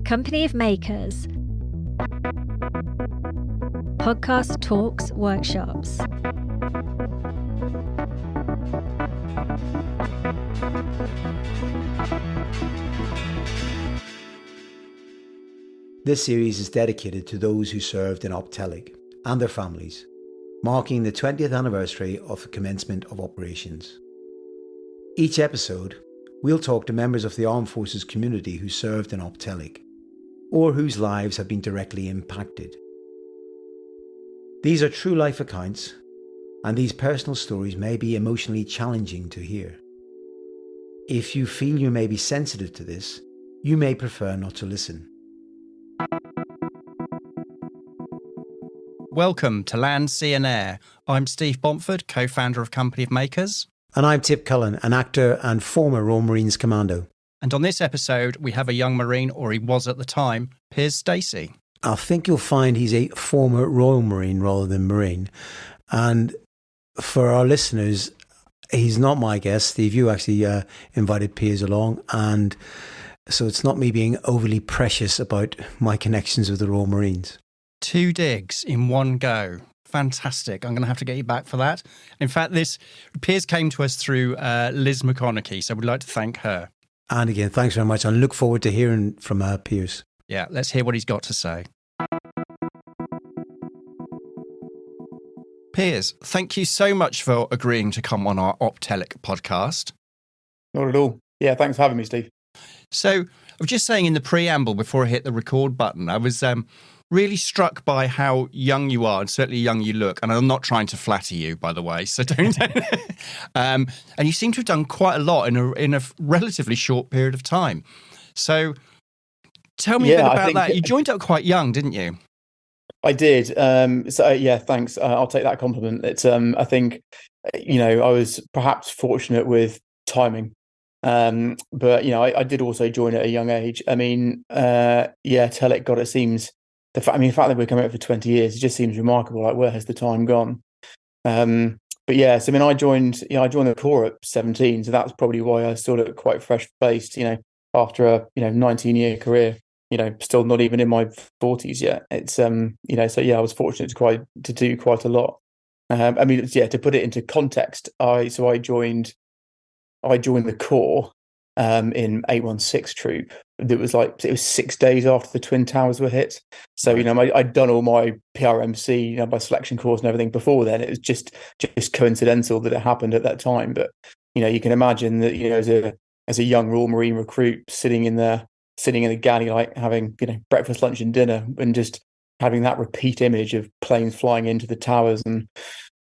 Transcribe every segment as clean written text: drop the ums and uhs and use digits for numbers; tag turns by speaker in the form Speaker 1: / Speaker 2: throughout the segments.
Speaker 1: Company of Makers. Podcast talks, workshops.
Speaker 2: This series is dedicated to those who served in Op Telic and their families, marking the 20th anniversary of the commencement of operations. Each episode, we'll talk to members of the armed forces community who served in Op Telic, or whose lives have been directly impacted. These are true life accounts, and these personal stories may be emotionally challenging to hear. If you feel you may be sensitive to this, you may prefer not to listen.
Speaker 3: Welcome to Land, Sea and Air. I'm Steve Bomford, co-founder of Company of Makers.
Speaker 2: And I'm Tip Cullen, an actor and former Royal Marines Commando.
Speaker 3: And on this episode, we have a young Marine, or he was at the time, Piers Stacey.
Speaker 2: I think you'll find he's a former Royal Marine rather than Marine. And for our listeners, he's not my guest. Steve, you actually invited Piers along. And so it's not me being overly precious about my connections with the Royal Marines.
Speaker 3: 2 digs in one go. Fantastic. I'm going to have to get you back for that. In fact, Piers came to us through Liz McConaughey, so we'd like to thank her.
Speaker 2: And again, thanks very much. I look forward to hearing from Piers.
Speaker 3: Yeah, let's hear what he's got to say. Piers, thank you so much for agreeing to come on our Op Telic podcast.
Speaker 4: Not at all. Yeah, thanks for having me, Steve.
Speaker 3: So I was just saying in the preamble before I hit the record button, I was really struck by how young you are and certainly young you look. And I'm not trying to flatter you, by the way, so don't. And you seem to have done quite a lot in a relatively short period of time. So tell me a bit about that. You joined up quite young, didn't you?
Speaker 4: I did. Yeah, thanks. I'll take that compliment. It's I think, I was perhaps fortunate with timing. But I did also join at a young age. I mean, Telic, God, it seems the fact that we're coming up for 20 years, it just seems remarkable. Like, where has the time gone? But yes, I mean, I joined the Corps at 17, so that's probably why I still look quite fresh faced. After a 19-year career, still not even in my 40s yet. It's so yeah, I was fortunate to do quite a lot. To put it into context, I joined the Corps in 816 troop. It was 6 days after the Twin Towers were hit. So I'd done all my PRMC, my selection course and everything before then. It was just coincidental that it happened at that time. But you can imagine that as a young Royal Marine recruit sitting in the galley, like having breakfast, lunch and dinner, and just having that repeat image of planes flying into the towers and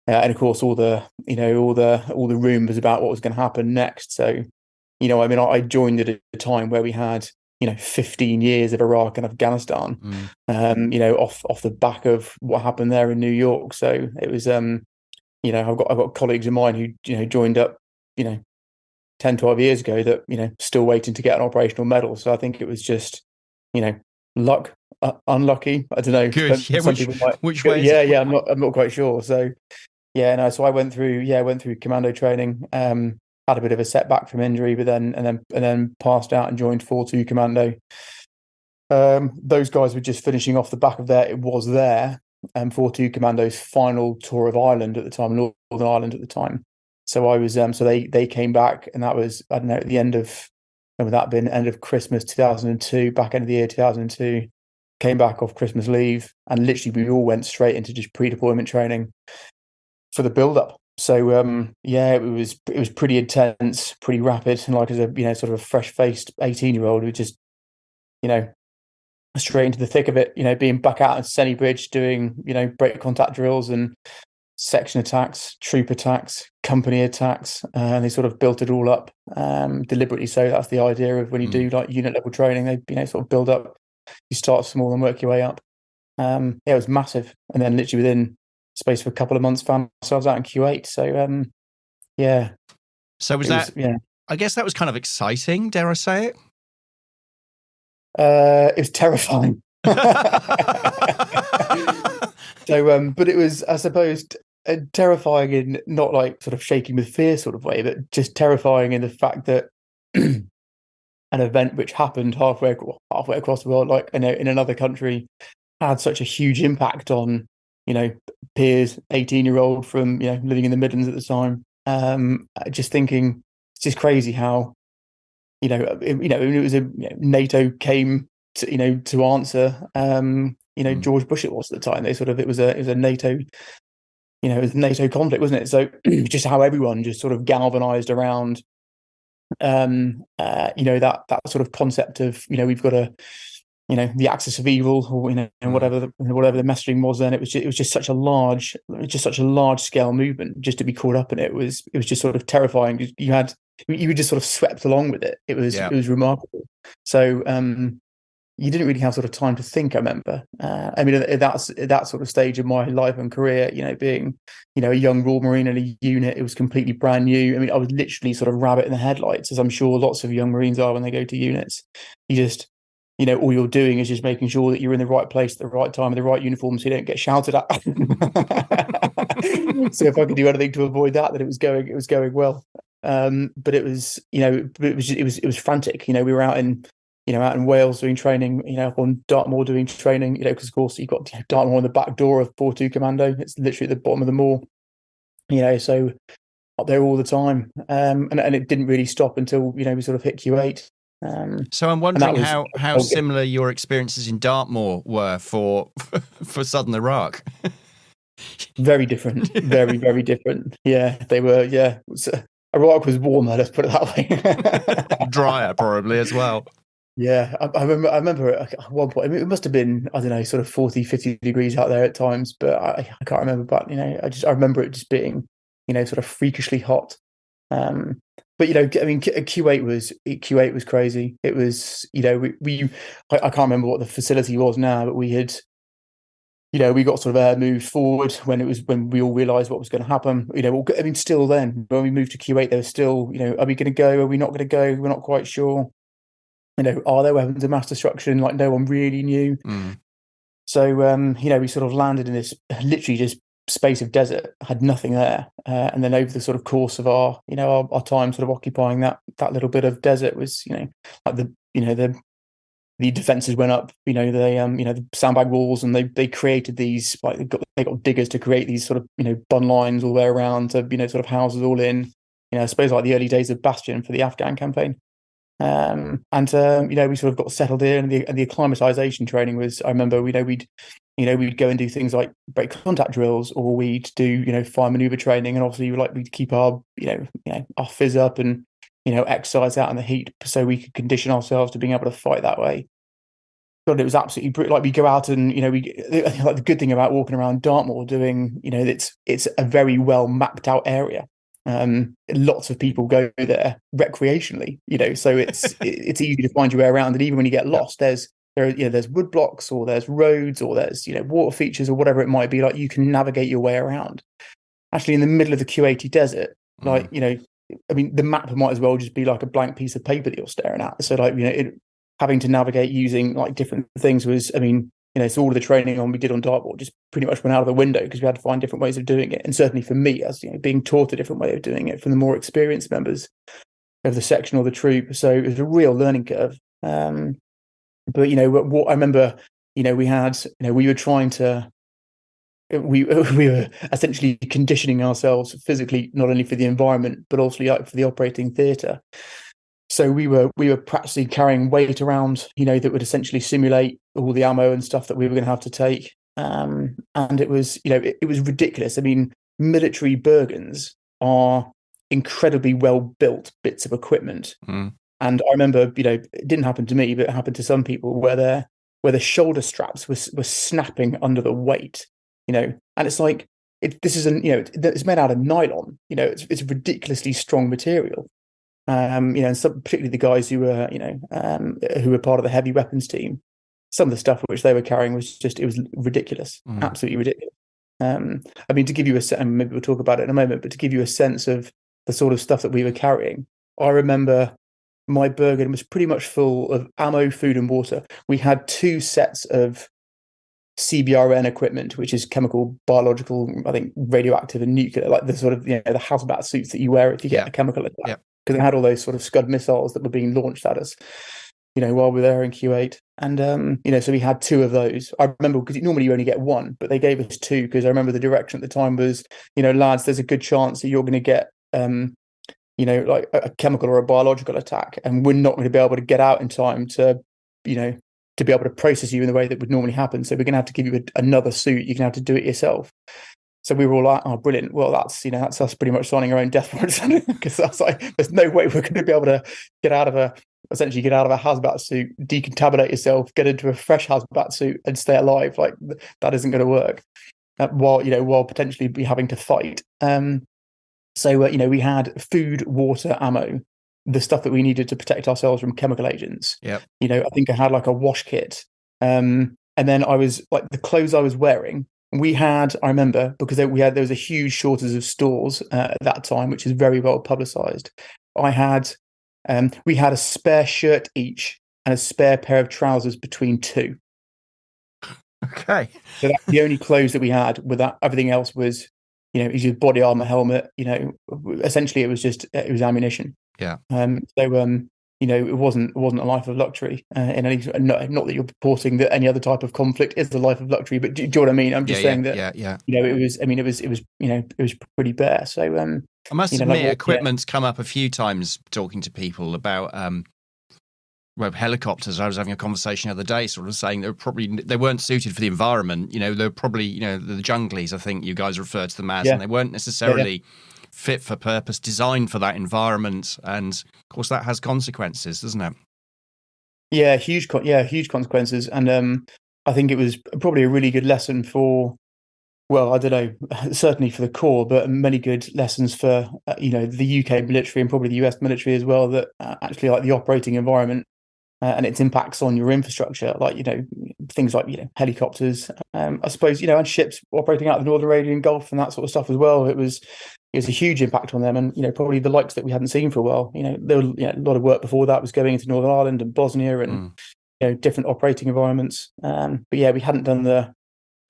Speaker 4: of course all the rumours about what was going to happen next. So I joined at a time where we had 15 years of Iraq and Afghanistan, off the back of what happened there in New York. So it was I've got colleagues of mine who joined up 10, 12 years ago that still waiting to get an operational medal. So I think it was just luck, unlucky. I don't know.
Speaker 3: Good.
Speaker 4: Some people might,
Speaker 3: which way?
Speaker 4: Yeah. I'm not quite sure. So so I went through commando training. Had a bit of a setback from injury, but then passed out and joined 4-2 Commando. Those guys were just finishing off the back of their 4-2 Commando's final tour of Ireland at the time, Northern Ireland at the time. So I was so they came back, and that was, I don't know, at the end of, would that been end of Christmas 2002, back end of the year 2002. Came back off Christmas leave, and literally we all went straight into just pre-deployment training for the build-up. So it was pretty intense, pretty rapid, and like as a sort of a fresh-faced 18-year-old who just straight into the thick of it. Being back out at Senny Bridge doing break contact drills and section attacks, troop attacks, company attacks, and they sort of built it all up deliberately. So that's the idea of when you do like unit level training, they sort of build up. You start small and work your way up. It was massive, and then literally within space for a couple of months found ourselves out in Kuwait. So
Speaker 3: So I guess that was kind of exciting, dare I say it?
Speaker 4: It was terrifying. So but it was, I suppose, terrifying in not like sort of shaking with fear sort of way, but just terrifying in the fact that an event which happened halfway across the world, like in another country, had such a huge impact on, Piers, 18-year-old from, living in the Midlands at the time. Just thinking, it's just crazy how, it was NATO came to answer, George Bush it was at the time. It was a NATO, it was a NATO conflict, wasn't it? So just how everyone just sort of galvanized around, that sort of concept of, we've got to, the axis of evil, or whatever the messaging was then. It was just such a large scale movement. Just to be caught up in it was just sort of terrifying. You were just sort of swept along with it. It was remarkable. So you didn't really have sort of time to think, I remember. At that sort of stage of my life and career, being, a young Royal Marine in a unit, it was completely brand new. I was literally sort of rabbit in the headlights, as I'm sure lots of young Marines are when they go to units. You just, all you're doing is just making sure that you're in the right place at the right time, in the right uniform, so you don't get shouted at. So if I could do anything to avoid that, then it was going well. But it was frantic. We were out in Wales doing training, on Dartmoor doing training, because of course you've got Dartmoor on the back door of 4-2 Commando. It's literally at the bottom of the moor, so up there all the time. And it didn't really stop until, we sort of hit Kuwait.
Speaker 3: So I'm wondering how similar your experiences in Dartmoor were for southern Iraq.
Speaker 4: Very different, very, very different. Yeah, they were. Yeah, Iraq was warmer. Let's put it that way.
Speaker 3: Drier, probably as well.
Speaker 4: Yeah, I remember at one point. It must have been, I don't know, sort of 40, 50 degrees out there at times, but I can't remember. But I remember it just being, sort of freakishly hot. But Kuwait was crazy. It was, I can't remember what the facility was now, but we had, we got sort of air moved forward when we all realised what was going to happen. Still then when we moved to Kuwait, there was still, are we going to go? Are we not going to go? We're not quite sure. Are there weapons of mass destruction? Like no one really knew. So we sort of landed in this literally just space of desert, had nothing there, and then over the sort of course of our time sort of occupying that little bit of desert was like the defenses went up, the sandbag walls, and they created these, like they got diggers to create these sort of bun lines all the way around to sort of houses all in, I suppose like the early days of Bastion for the Afghan campaign. We sort of got settled in, and the acclimatisation training was, I remember, we'd go and do things like break contact drills, or we'd do, fire maneuver training. And obviously we'd keep our, our phys up and, exercise out in the heat so we could condition ourselves to being able to fight that way. God, it was absolutely brutal. Like we go out and, like the good thing about walking around Dartmoor doing, it's a very well mapped out area. Lots of people go there recreationally, so it's easy to find your way around. And even when you get lost, there's wood blocks, or there's roads, or there's water features, or whatever it might be. Like you can navigate your way around. Actually, in the middle of the Kuwaiti desert, like the map might as well just be like a blank piece of paper that you're staring at. So like having to navigate using like different things was, so all of the training we did on Dartmoor just pretty much went out of the window because we had to find different ways of doing it. And certainly for me, as being taught a different way of doing it from the more experienced members of the section or the troop. So it was a real learning curve. But what I remember, we had, we were trying to, we were essentially conditioning ourselves physically, not only for the environment, but also like for the operating theatre. So we were practically carrying weight around, that would essentially simulate all the ammo and stuff that we were going to have to take. And it was, it was ridiculous. Military Bergens are incredibly well built bits of equipment. And I remember, it didn't happen to me, but it happened to some people where the shoulder straps were snapping under the weight, and it's like, it's made out of nylon, it's a ridiculously strong material. And some, particularly the guys who were, who were part of the heavy weapons team, some of the stuff which they were carrying was it was ridiculous, absolutely ridiculous. To give you a sense, and maybe we'll talk about it in a moment, but to give you a sense of the sort of stuff that we were carrying, I remember my Bergen was pretty much full of ammo, food, and water. We had 2 sets of CBRN equipment, which is chemical, biological, I think radioactive and nuclear, like the sort of the hazmat suits that you wear if you get a chemical attack. because they had all those sort of Scud missiles that were being launched at us, while we were there in Kuwait. And, so we had 2 of those. I remember, because normally you only get 1, but they gave us 2, because I remember the direction at the time was, lads, there's a good chance that you're going to get, like a chemical or a biological attack, and we're not going to be able to get out in time to be able to process you in the way that would normally happen. So we're going to have to give you another suit. You're going to have to do it yourself. So we were all like, oh, brilliant. Well, that's us pretty much signing our own death warrants, because that's like, there's no way we're going to be able to get out of a hazmat suit, decontaminate yourself, get into a fresh hazmat suit and stay alive. Like, that isn't going to work, while potentially be having to fight. So we had food, water, ammo, the stuff that we needed to protect ourselves from chemical agents.
Speaker 3: Yep.
Speaker 4: I think I had like a wash kit. And then I was like, the clothes I was wearing, I remember, because there was a huge shortage of stores at that time, which is very well publicized. We had a spare shirt each and a spare pair of trousers between 2.
Speaker 3: Okay.
Speaker 4: So that's the only clothes that we had. With that, everything else was, it was just body armor, helmet. Essentially it was ammunition.
Speaker 3: Yeah.
Speaker 4: It wasn't a life of luxury in any. Not that you're purporting that any other type of conflict is the life of luxury, but do you know what I mean? I'm just saying that.
Speaker 3: Yeah.
Speaker 4: It was pretty bare. So
Speaker 3: I must admit, equipment's come up a few times talking to people about helicopters. I was having a conversation the other day, sort of saying they weren't suited for the environment. They're probably the junglies, I think you guys refer to them as, and they weren't necessarily fit for purpose, designed for that environment, and of course that has consequences, doesn't it?
Speaker 4: Yeah, huge consequences. And I think it was probably a really good lesson for, well, I don't know, certainly for the Corps, but many good lessons for the UK military and probably the US military as well, that actually, like, the operating environment and its impacts on your infrastructure, like things like helicopters, I suppose, and ships operating out of the Northern Arabian Gulf and that sort of stuff as well. It was a huge impact on them, and probably the likes that we hadn't seen for a while. There were a lot of work before that was going into Northern Ireland and Bosnia and different operating environments. But yeah, we hadn't done the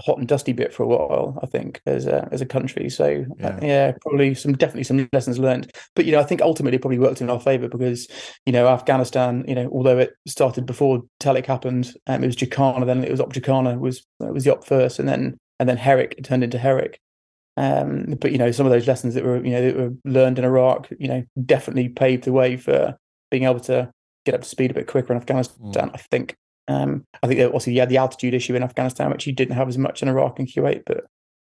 Speaker 4: hot and dusty bit for a while, I think, as a country. So probably definitely some lessons learned. But I think ultimately it probably worked in our favour, because Afghanistan, although it started before Telic happened, it was Jacana, then it was Op Jacana was the op first, and then Herrick, it turned into Herrick. But some of those lessons that were learned in Iraq, definitely paved the way for being able to get up to speed a bit quicker in Afghanistan. I think that also you had the altitude issue in Afghanistan, which you didn't have as much in Iraq and Kuwait. But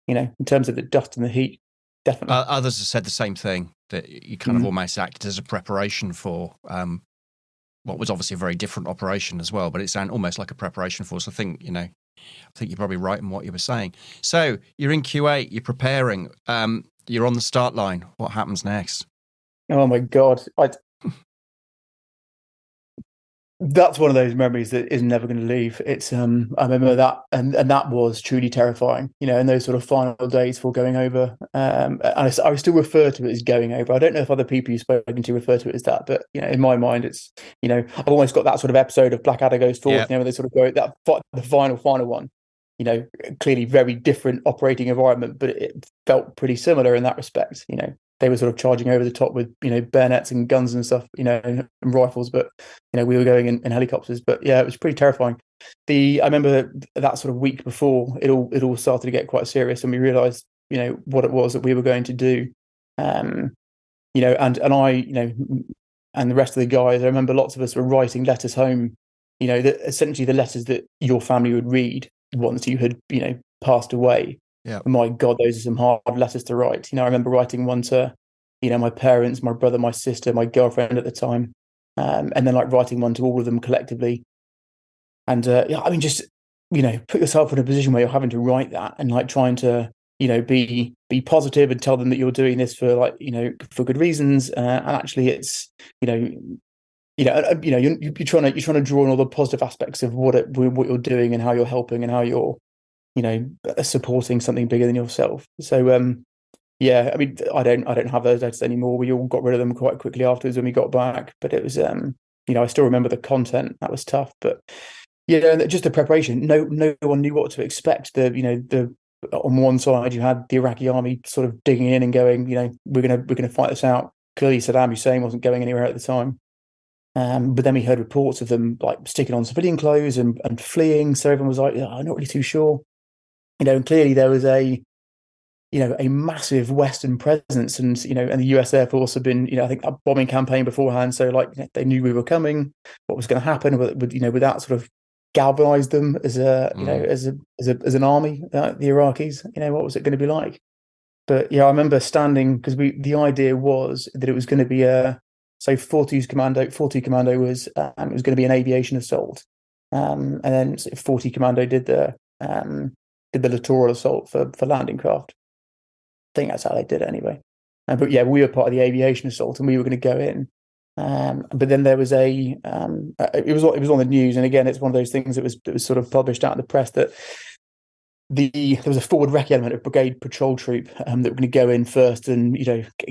Speaker 4: in terms of the dust and the heat, definitely.
Speaker 3: Others have said the same thing, that you kind of almost acted as a preparation for what was obviously a very different operation as well. But it sounded almost like a preparation for us. I think you're probably right in what you were saying. So you're in Kuwait, you're preparing, you're on the start line. What happens next?
Speaker 4: Oh my God. That's one of those memories that is never going to leave. It's I remember that, and that was truly terrifying. In those sort of final days before going over, and I still refer to it as going over. I don't know if other people you've spoken to refer to it as that, but in my mind, it's I've almost got that sort of episode of Blackadder Goes Forth. Where they sort of go the final one. Clearly very different operating environment, but it felt pretty similar in that respect. They were sort of charging over the top with, bayonets and guns and stuff, and rifles, but, we were going in helicopters. But yeah, it was pretty terrifying. I remember that sort of week before it all started to get quite serious, and we realised, what it was that we were going to do. And I, and the rest of the guys, I remember lots of us were writing letters home, essentially the letters that your family would read once you had, passed away.
Speaker 3: Yeah.
Speaker 4: My God, those are some hard letters to write. I remember writing one to, my parents, my brother, my sister, my girlfriend at the time, and then writing one to all of them collectively. And just put yourself in a position where you're having to write that and trying to be positive and tell them that you're doing this for for good reasons. And actually, it's you're trying to draw on all the positive aspects of what you're doing and how you're helping and how you're supporting something bigger than yourself. So I don't have those letters anymore. We all got rid of them quite quickly afterwards when we got back. But it was I still remember the content. That was tough. But just the preparation. No one knew what to expect. The on one side you had the Iraqi army sort of digging in and going, we're gonna fight this out. clearly Saddam Hussein wasn't going anywhere at the time. But then we heard reports of them like sticking on civilian clothes and fleeing. So everyone was like, oh, I'm not really too sure. And clearly there was a massive Western presence, and and the US Air Force had been, I think, a bombing campaign beforehand. So like they knew we were coming, what was going to happen. Would that sort of galvanize them as as an army, the Iraqis? What was it going to be like? But yeah, I remember standing because the idea was that it was going to be so 42 Commando was it was going to be an aviation assault, and then 40 Commando did the littoral assault for landing craft. I think that's how they did it anyway. But yeah, we were part of the aviation assault, and we were going to go in. But then there was it was on the news, and again, it's one of those things that was sort of published out in the press that there was a forward rec element of brigade patrol troop that were going to go in first and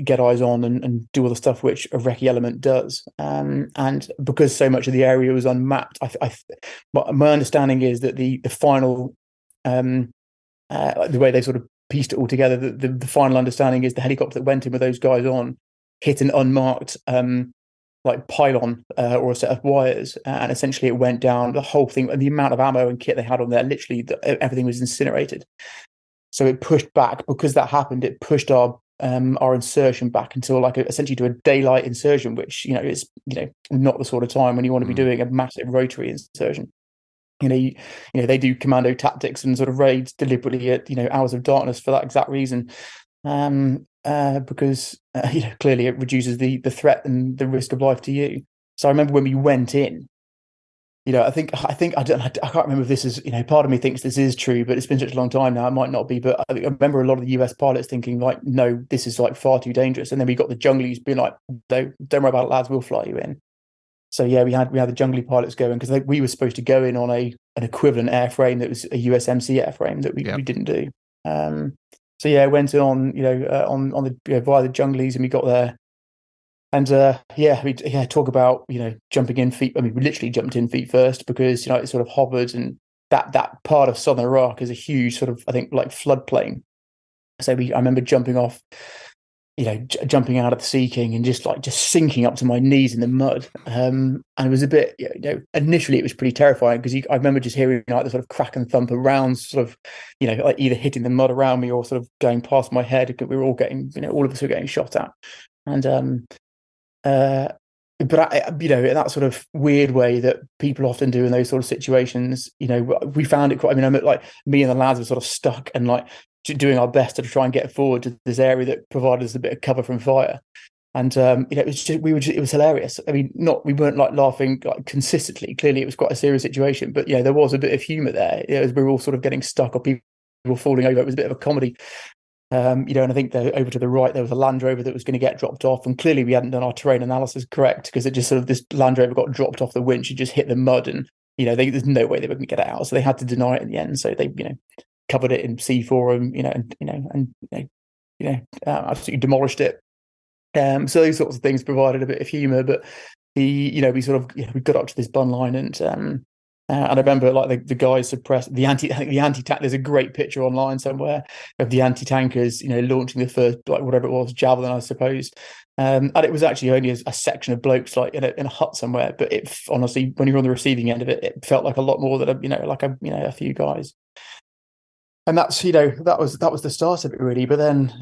Speaker 4: get eyes on and do all the stuff which a recce element does. And because so much of the area was unmapped, my understanding is that the final the way they sort of pieced it all together, the final understanding is the helicopter that went in with those guys on hit an unmarked like pylon or a set of wires, and essentially it went down. The whole thing, and the amount of ammo and kit they had on there, literally everything was incinerated. So it pushed back. Because that happened, it pushed our insertion back until essentially to a daylight insertion, which is not the sort of time when you want to be doing a massive rotary insertion. They do commando tactics and sort of raids deliberately at hours of darkness for that exact reason. Because clearly it reduces the threat and the risk of life to you. So I remember when we went in, I can't remember if this is, part of me thinks this is true, but it's been such a long time now, it might not be. But I remember a lot of the US pilots thinking like, no, this is like far too dangerous. And then we got the junglies being like, don't worry about it, lads, we'll fly you in. So yeah, we had the jungly pilots going because we were supposed to go in on an equivalent airframe that was a USMC airframe that we didn't do. So yeah, I went in on on the via the junglies, and we got there, and talk about jumping in feet. I mean, we literally jumped in feet first because it sort of hovered, and that part of southern Iraq is a huge sort of, I think, like floodplain. So I remember jumping off, jumping out of the Sea King and just sinking up to my knees in the mud. And it was a bit, initially it was pretty terrifying because I remember just hearing the sort of crack and thump of rounds sort of, like either hitting the mud around me or sort of going past my head. We were all getting, all of us were getting shot at. And, but in that sort of weird way that people often do in those sort of situations, we found it quite, like me and the lads were sort of stuck and like doing our best to try and get forward to this area that provided us a bit of cover from fire. And it was hilarious. I mean, we weren't like laughing like consistently. Clearly it was quite a serious situation, but there was a bit of humor there. As we were all sort of getting stuck or people were falling over. It was a bit of a comedy. And I think over to the right there was a Land Rover that was going to get dropped off, and clearly we hadn't done our terrain analysis correct because it just sort of, this Land Rover got dropped off the winch and just hit the mud, and there's no way they were going to get it out, so they had to deny it in the end. So they covered it in C4 and absolutely demolished it. So those sorts of things provided a bit of humour, but we got up to this bun line, and I remember like the guys suppressed the anti-tank. There's a great picture online somewhere of the anti-tankers, launching the first, like whatever it was, javelin, I suppose. And it was actually only a section of blokes like in a hut somewhere. But it honestly, when you're on the receiving end of it, it felt like a lot more than a few guys. And that's that was the start of it really. But then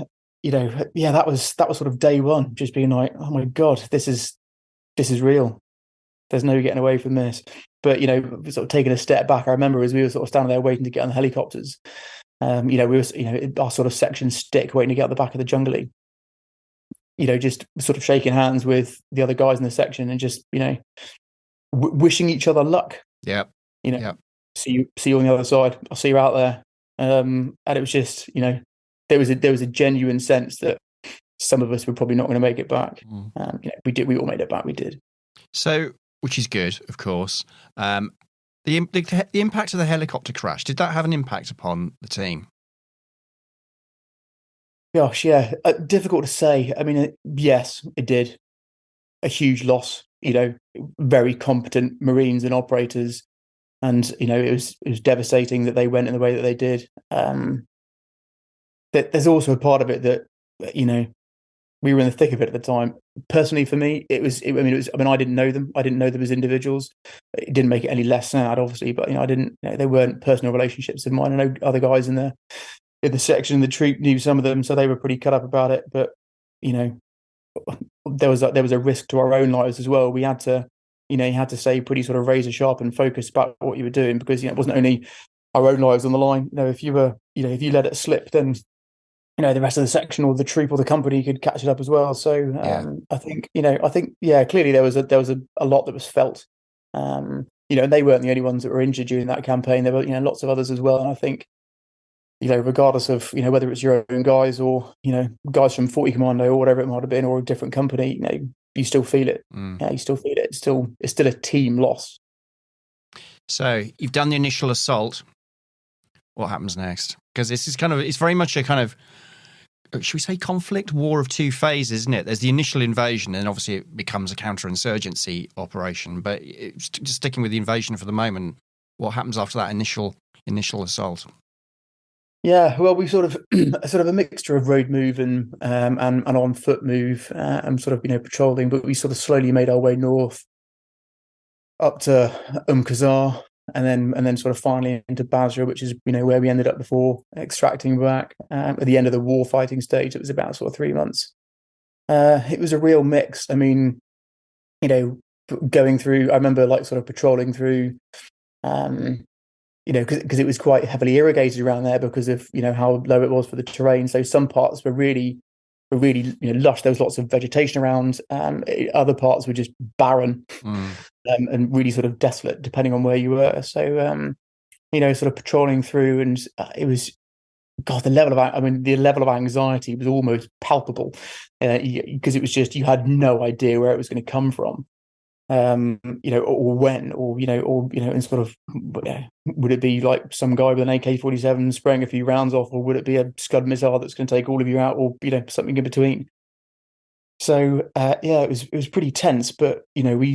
Speaker 4: that was sort of day one, just being like, oh my god, this is real. There's no getting away from this. But sort of taking a step back, I remember as we were sort of standing there waiting to get on the helicopters, we were our sort of section stick waiting to get out the back of the jungly. Just sort of shaking hands with the other guys in the section and just wishing each other luck.
Speaker 3: Yeah.
Speaker 4: See you on the other side. I'll see you out there. And it was just there was a genuine sense that some of us were probably not going to make it back. We all made it back. We did.
Speaker 3: So, which is good, of course. The impact of the helicopter crash, did that have an impact upon the team?
Speaker 4: Gosh, yeah. Difficult to say. I mean, yes, it did. A huge loss, very competent Marines and operators. And, it was devastating that they went in the way that they did. There's also a part of it that, we were in the thick of it at the time. Personally, for me, it was. I mean, I didn't know them. I didn't know them as individuals. It didn't make it any less sad, obviously. But I didn't. They weren't personal relationships of mine. I know other guys in the section in the troop knew some of them, so they were pretty cut up about it. But you know, there was a risk to our own lives as well. We had to, you had to stay pretty sort of razor sharp and focused about what you were doing, because it wasn't only our own lives on the line. If you were, if you let it slip, then the rest of the section or the troop or the company could catch it up as well. So I think clearly there was a lot that was felt. And they weren't the only ones that were injured during that campaign. There were lots of others as well. And I think regardless of whether it's your own guys or guys from 40 Commando or whatever it might have been, or a different company, you still feel it. Yeah, you still feel it. It's still a team loss.
Speaker 3: So you've done the initial assault. What happens next? Because this is it's very much a kind of, should we say, conflict, war of two phases, isn't it? There's the initial invasion, and obviously it becomes a counterinsurgency operation. But just sticking with the invasion for the moment, what happens after that initial assault?
Speaker 4: Yeah, well, we sort of a mixture of road move and on foot move, and sort of patrolling. But we sort of slowly made our way north up to Qasar, and then sort of finally into Basra, which is where we ended up before extracting back at the end of the war fighting stage. It was about sort of 3 months. It was a real mix. I mean, going through, I remember sort of patrolling through, because it was quite heavily irrigated around there because of how low it was for the terrain. So some parts were really lush. There was lots of vegetation around. Other parts were just barren. And really sort of desolate, depending on where you were. So, sort of patrolling through, and it was, God, the level of anxiety was almost palpable, because it was just, you had no idea where it was going to come from, or when, and sort of, would it be like some guy with an AK-47 spraying a few rounds off, or would it be a Scud missile that's going to take all of you out, or something in between? So it was pretty tense, but mixture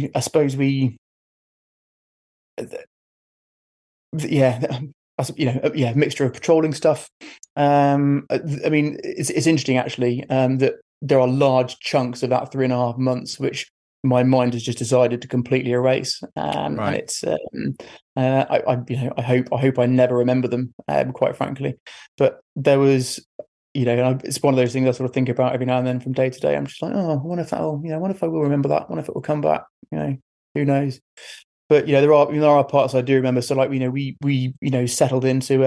Speaker 4: of patrolling stuff. I mean, it's interesting actually, that there are large chunks of that 3.5 months which my mind has just decided to completely erase, and it's I hope I never remember them, quite frankly. But there was. It's one of those things I sort of think about every now and then from day to day. I'm just like, I wonder if I will remember that. I wonder if it will come back. Who knows? But there are parts I do remember. So we settled into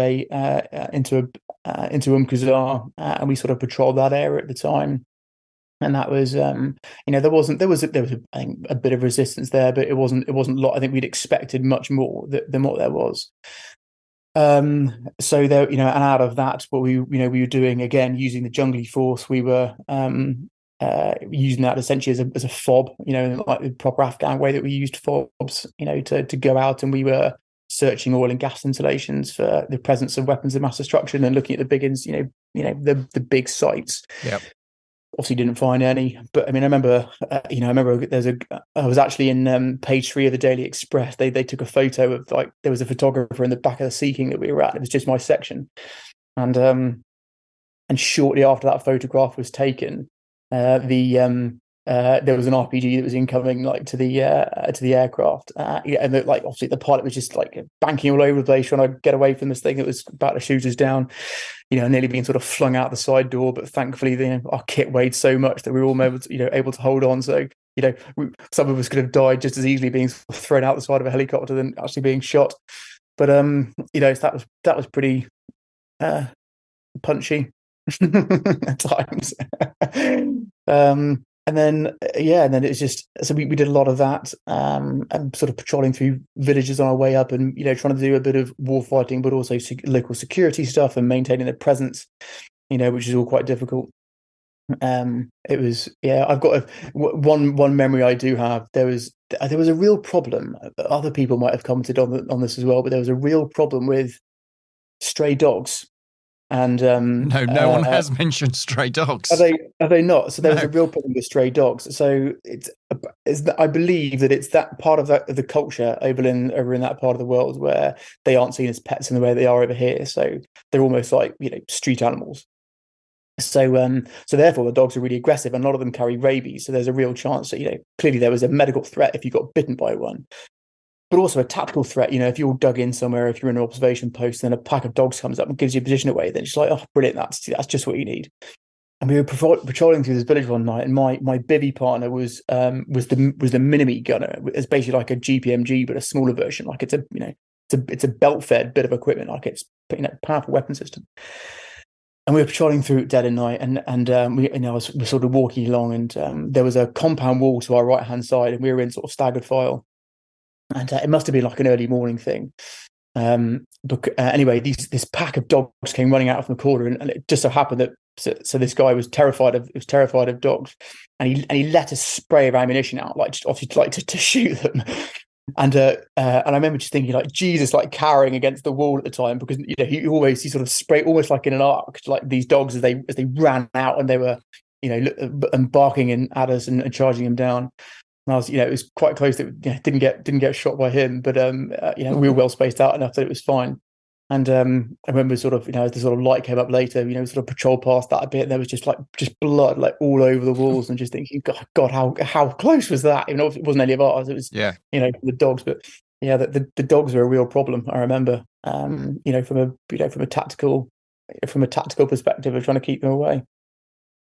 Speaker 4: Qasar, and we sort of patrolled that area at the time. And that was, there was I think a bit of resistance there, but it wasn't a lot. I think we'd expected much more than what there was. So there, and out of that, what we were doing, again, using the Junky force, we were using that essentially as a fob, like the proper Afghan way that we used fobs, to go out, and we were searching oil and gas installations for the presence of weapons of mass destruction, and looking at the big, the big sites.
Speaker 3: Yeah.
Speaker 4: Obviously didn't find any, but I mean, I remember I was actually in page 3 of the Daily Express. They took a photo of, there was a photographer in the back of the Sea King that we were at. It was just my section, and shortly after that photograph was taken, there was an RPG that was incoming to the aircraft, and obviously the pilot was just banking all over the place trying to get away from this thing that was about to shoot us down, nearly being sort of flung out the side door. But thankfully, our kit weighed so much that we were all able to hold on. So some of us could have died just as easily being thrown out the side of a helicopter than actually being shot. But that was pretty punchy at times. And then it's just, so we did a lot of that, and sort of patrolling through villages on our way up, and trying to do a bit of war fighting, but also local security stuff and maintaining their presence, which is all quite difficult. It was, I've got one memory I do have. There was a real problem. Other people might have commented on this as well, but there was a real problem with stray dogs. And
Speaker 3: no one has mentioned stray dogs.
Speaker 4: Are they not? So there was a real problem with stray dogs. So I believe that it's that part of the culture over in that part of the world where they aren't seen as pets in the way they are over here. So they're almost like street animals. So therefore the dogs are really aggressive, and a lot of them carry rabies. So there's a real chance that, clearly there was a medical threat if you got bitten by one, but also a tactical threat. If you're dug in somewhere, if you're in an observation post, then a pack of dogs comes up and gives you a position away, then it's like, oh, brilliant, that's just what you need. And we were patrolling through this village one night, and my bivvy partner was the Minimi gunner. It's basically like a GPMG, but a smaller version. Like it's a belt fed bit of equipment, like it's a powerful weapon system. And we were patrolling through dead of night, and we're sort of walking along, and there was a compound wall to our right hand side, and we were in sort of staggered file, and it must have been like an early morning thing. But anyway, this pack of dogs came running out from the corner, and it just so happened that so this guy was terrified of dogs, and he let a spray of ammunition out, like just obviously like to shoot them. And I remember just thinking, like, Jesus, like cowering against the wall at the time, because he sort of sprayed almost like in an arc, like these dogs as they ran out, and they were and barking at us and charging him down. And I was it was quite close that didn't get shot by him, but we were well spaced out enough that it was fine. And I remember sort of as the sort of light came up later, sort of patrol past that a bit, and there was just blood like all over the walls, and just thinking, God, how close was that? Even though it wasn't any of ours, it was the dogs. But yeah, the dogs are a real problem. I remember, from a tactical perspective of trying to keep them away.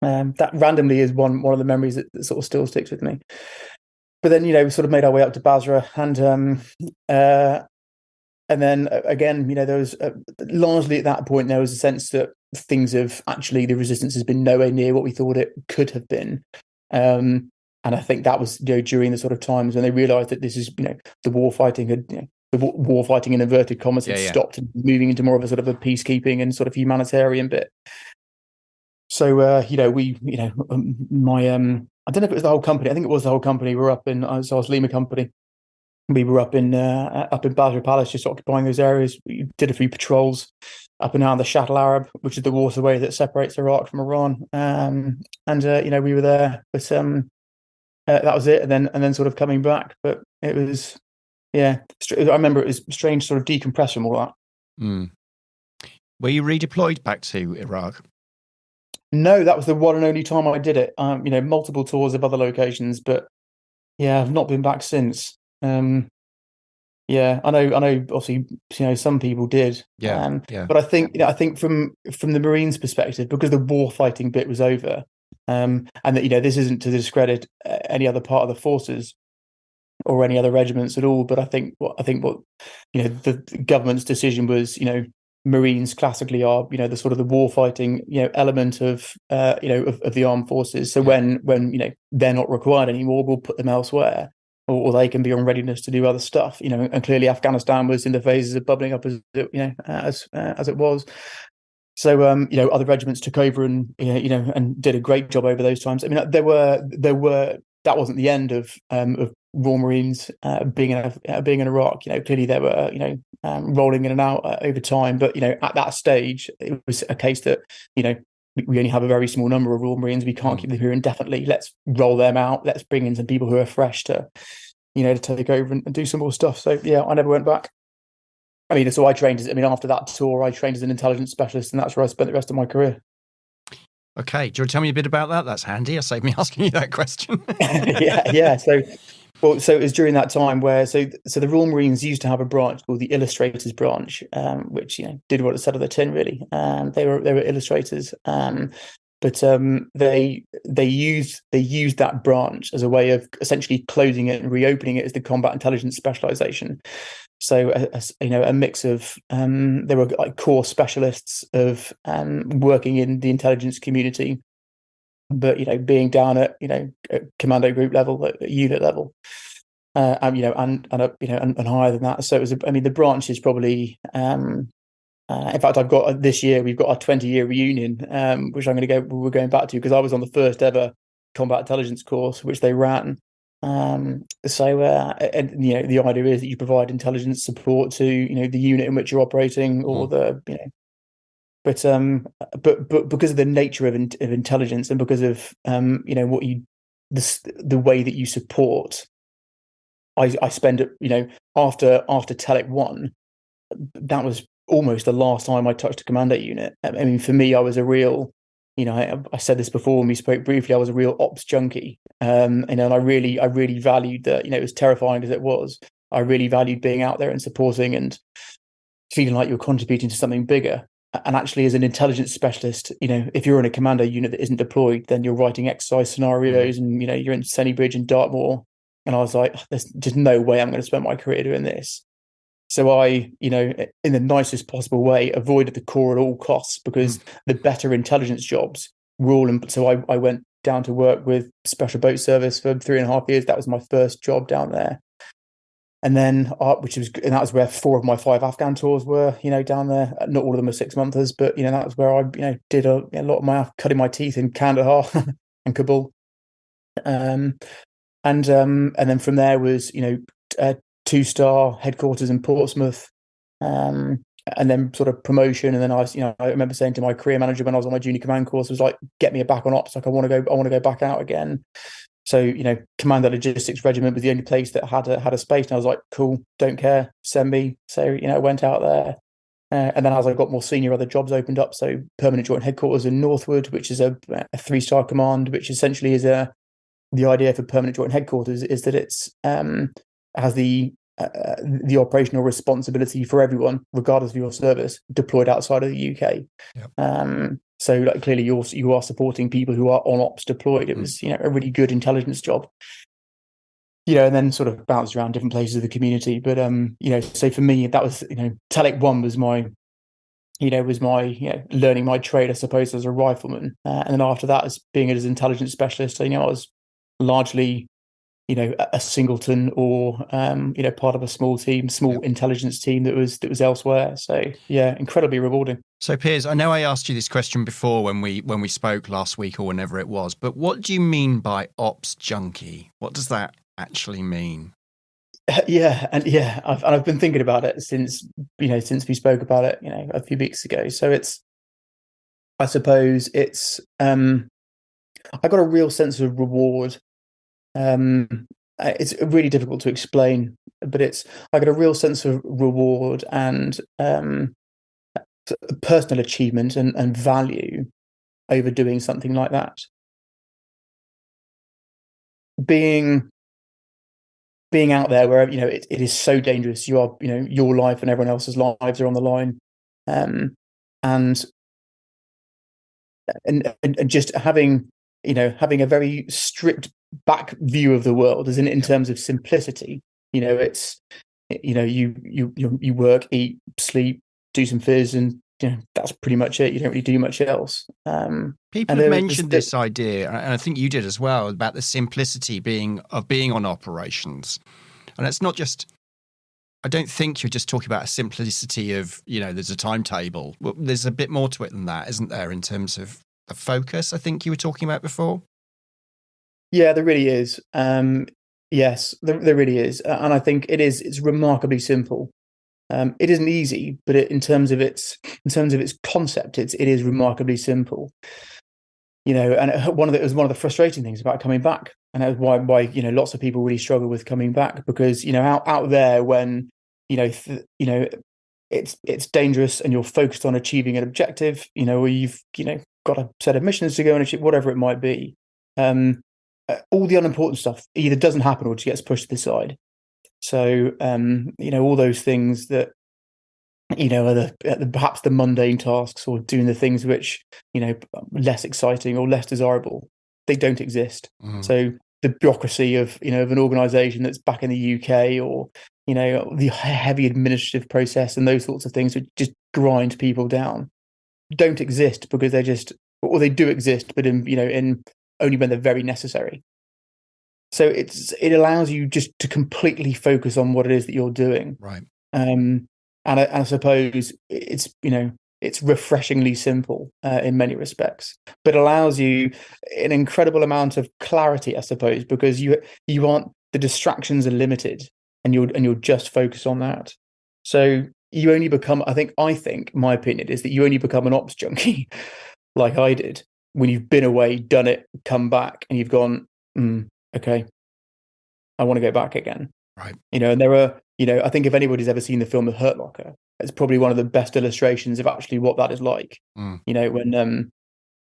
Speaker 4: That randomly is one of the memories that sort of still sticks with me. But then we sort of made our way up to Basra, and then again, there was largely at that point there was a sense that things have actually, the resistance has been nowhere near what we thought it could have been, and I think that was during the sort of times when they realised that this is the war fighting in inverted commas had stopped and moving into more of a sort of a peacekeeping and sort of humanitarian bit. So my I don't know if it was the whole company. I think it was the whole company. We were up in I was Lima company. We were up in Basra Palace, just occupying those areas. We did a few patrols up and down the Shatt al-Arab, which is the waterway that separates Iraq from Iran. We were there, but that was it. And then sort of coming back, but it was, I remember it was strange, sort of decompress from all that.
Speaker 3: Mm. Were you redeployed back to Iraq?
Speaker 4: No, that was the one and only time I did it. Multiple tours of other locations, but I've not been back since. I know. Obviously, some people did. But I think from the Marines' perspective, because the war fighting bit was over, and that this isn't to discredit any other part of the forces or any other regiments at all. But I think what the government's decision was, Marines classically are, the sort of the war fighting, element of the armed forces. So when they're not required anymore, we'll put them elsewhere. Or they can be on readiness to do other stuff, and clearly Afghanistan was in the phases of bubbling up as it was. So other regiments took over and did a great job over those times. I mean, there were that wasn't the end of Royal Marines being in Iraq. Clearly there were rolling in and out over time, but at that stage it was a case that we only have a very small number of Royal Marines. We can't keep them here indefinitely. Let's roll them out. Let's bring in some people who are fresh to take over and do some more stuff. So I never went back. I mean, so after that tour, I trained as an intelligence specialist, and that's where I spent the rest of my career.
Speaker 3: Okay. Do you want to tell me a bit about that? That's handy. I'll save me asking you that question.
Speaker 4: Yeah. So it was during that time where the Royal Marines used to have a branch called the Illustrators Branch, which did what it said on the tin. Really, they were illustrators, but they used that branch as a way of essentially closing it and reopening it as the combat intelligence specialization. So a mix of they were like core specialists of working in the intelligence community, but being down at commando group level, at unit level, and higher than that. So it was the branch is probably in fact we've got our 20-year reunion, which we're going back to, because I was on the first ever combat intelligence course which they ran. The idea is that you provide intelligence support to the unit in which you're operating, or but because of the nature of intelligence, and because of the way that you support, I spend after Telic 1, that was almost the last time I touched a commando unit. I mean, for me, I was a real I said this before when we spoke briefly. I was a real ops junkie, and I really valued that. As terrifying as it was, I really valued being out there and supporting and feeling like you're contributing to something bigger. And actually, as an intelligence specialist, if you're in a commando unit that isn't deployed, then you're writing exercise scenarios, and you're in Senny Bridge and Dartmoor. And I was like, there's just no way I'm going to spend my career doing this. So I, in the nicest possible way, avoided the Corps at all costs, because the better intelligence jobs were all in. So I went down to work with Special Boat Service for 3.5 years. That was my first job down there. And then, that was where 4 of my 5 Afghan tours were, down there. Not all of them were 6-monthers, but, that was where I, did a lot of my cutting my teeth in Kandahar and Kabul. And then from there was, 2-star headquarters in Portsmouth, and then sort of promotion. And then I remember saying to my career manager when I was on my junior command course, was like, get me back on ops. Like, I want to go back out again. So, Commando Logistics Regiment was the only place that had a space. And I was like, cool, don't care, send me. So, I went out there. And then as I got more senior, other jobs opened up. So Permanent Joint Headquarters in Northwood, which is a 3-star command, which essentially is the idea for Permanent Joint Headquarters is that it's has the operational responsibility for everyone, regardless of your service, deployed outside of the UK. Yep. So like, clearly you are supporting people who are on ops deployed. It was, a really good intelligence job, and then sort of bounced around different places of the community. But, so for me, that was, Telic 1 was my, learning my trade, I suppose, as a rifleman. And then after that, as being an intelligence specialist, I was largely, a singleton or, part of a small intelligence team that was elsewhere. So yeah, incredibly rewarding.
Speaker 3: So Piers, I know I asked you this question before when we spoke last week or whenever it was, but what do you mean by ops junkie? What does that actually mean?
Speaker 4: I've been thinking about it since we spoke about it, a few weeks ago. So I suppose it's, I got a real sense of reward. It's really difficult to explain, but I got a real sense of reward and personal achievement and value over doing something like that. Being out there where it is so dangerous. You are, your life and everyone else's lives are on the line, and just having a very strict back view of the world, as in terms of simplicity. It's you work, eat, sleep, do some phys, and that's pretty much it. You don't really do much else.
Speaker 3: People have mentioned this idea, and I think you did as well, about the simplicity of being on operations. And it's not just, I don't think you're just talking about a simplicity of, there's a timetable. Well, there's a bit more to it than that, isn't there, in terms of the focus I think you were talking about before?
Speaker 4: Yeah, there really is. Yes, there really is. And I think it's remarkably simple. It isn't easy, but in terms of its concept, it is remarkably simple. And it was one of the frustrating things about coming back, and that was why lots of people really struggle with coming back, because out there when it's dangerous and you're focused on achieving an objective, or you've got a set of missions to go and achieve, whatever it might be. All the unimportant stuff either doesn't happen or just gets pushed to the side. So, all those things that, are perhaps the mundane tasks, or doing the things which, less exciting or less desirable, they don't exist. So the bureaucracy of, of an organization that's back in the UK, or, the heavy administrative process and those sorts of things that just grind people down, don't exist, because they do exist, but in only when they're very necessary. So it allows you just to completely focus on what it is that you're doing.
Speaker 3: Right.
Speaker 4: And I suppose it's refreshingly simple in many respects, but allows you an incredible amount of clarity, I suppose, because you aren't, the distractions are limited, and you're just focused on that. So you only become, I think my opinion is that you only become an ops junkie like I did when you've been away, done it, come back, and you've gone, okay, I want to go back again.
Speaker 3: Right.
Speaker 4: And there are, I think if anybody's ever seen the film The Hurt Locker, it's probably one of the best illustrations of actually what that is like. When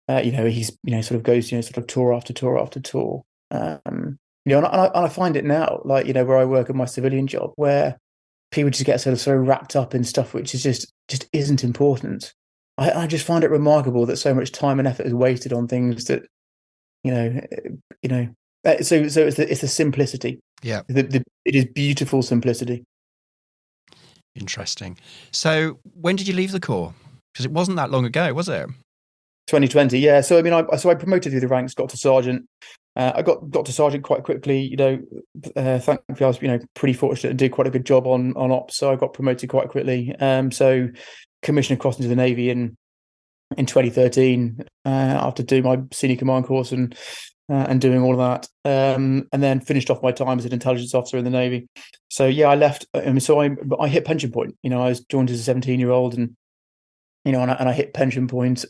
Speaker 4: he's sort of goes sort of tour after tour after tour. And I find it now, like, where I work at my civilian job, where people just get sort of wrapped up in stuff which is just isn't important. I just find it remarkable that so much time and effort is wasted on things that, so it's the simplicity.
Speaker 3: Yeah.
Speaker 4: It is beautiful simplicity.
Speaker 3: Interesting. So when did you leave the Corps? Because it wasn't that long ago, was it?
Speaker 4: 2020, yeah. So I mean, I promoted through the ranks, got to sergeant. I got to sergeant quite quickly. Thankfully, I was pretty fortunate and did quite a good job on ops, so I got promoted quite quickly. So commissioned across into the Navy in 2013 after doing my senior command course and doing all of that, and then finished off my time as an intelligence officer in the Navy. So yeah, I left. So I hit pension point. I was joined as a 17-year-old, and and I hit pension point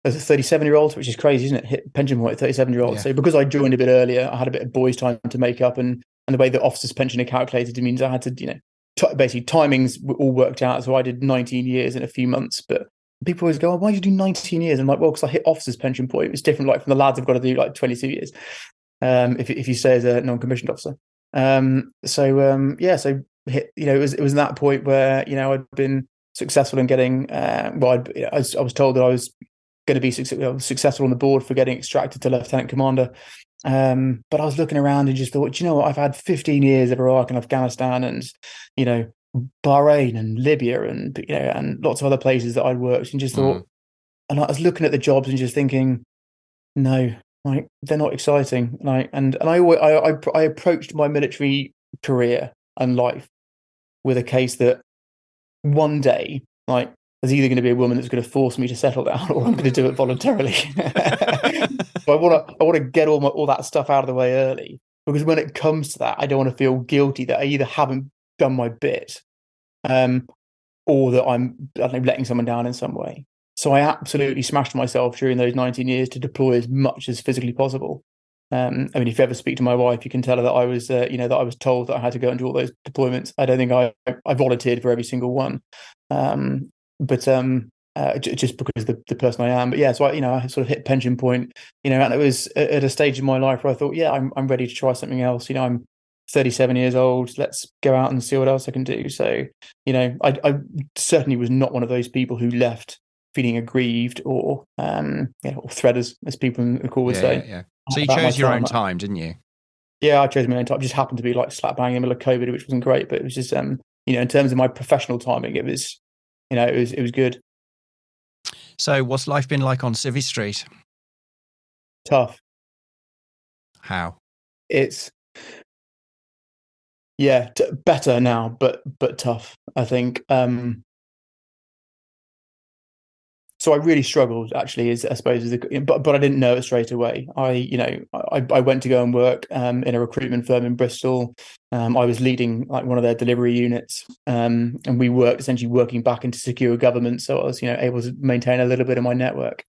Speaker 4: as a 37-year-old, which is crazy, isn't it? Hit pension point at 37-year-old.
Speaker 3: Yeah.
Speaker 4: So because I joined a bit earlier, I had a bit of boys' time to make up, and the way that officers' pension are calculated, it means I had to, basically timings all worked out. So I did 19 years in a few months. But people always go, "Oh, why did you do 19 years?" I'm like, well, because I hit officers' pension point. It's different. Like from the lads, I've got to do like 22 years if you stay as a non-commissioned officer. So hit. It was that point where I'd been successful in getting. I was told that I was going to be successful on the board for getting extracted to lieutenant commander. But I was looking around and just thought, what? I've had 15 years of Iraq and Afghanistan and, Bahrain and Libya and lots of other places that I'd worked, and just thought, and I was looking at the jobs and just thinking, no, like they're not exciting. And I approached my military career and life with a case that one day, like, there's either going to be a woman that's going to force me to settle down, or I'm going to do it voluntarily. But I want to get all that stuff out of the way early, because when it comes to that, I don't want to feel guilty that I either haven't done my bit, or that I'm letting someone down in some way. So I absolutely smashed myself during those 19 years to deploy as much as physically possible. If you ever speak to my wife, you can tell her that I was, that I was told that I had to go and do all those deployments. I don't think I volunteered for every single one. But just because the person I am. But yeah, so I sort of hit pension point, and it was at a stage in my life where I thought, yeah, I'm ready to try something else. I'm 37 years old. Let's go out and see what else I can do. So, I certainly was not one of those people who left feeling aggrieved or threaders, as people in the Corps would say.
Speaker 3: Yeah. So you chose your own time, didn't you?
Speaker 4: Yeah, I chose my own time. It just happened to be like slap bang in the middle of COVID, which wasn't great, but it was just in terms of my professional timing, it was it was good.
Speaker 3: So what's life been like on Civvy Street?
Speaker 4: Tough.
Speaker 3: How?
Speaker 4: It's better now, but tough, I think. So I really struggled, actually, but I didn't know it straight away. I went to go and work in a recruitment firm in Bristol. I was leading like one of their delivery units, and we worked essentially working back into secure government. So I was able to maintain a little bit of my network,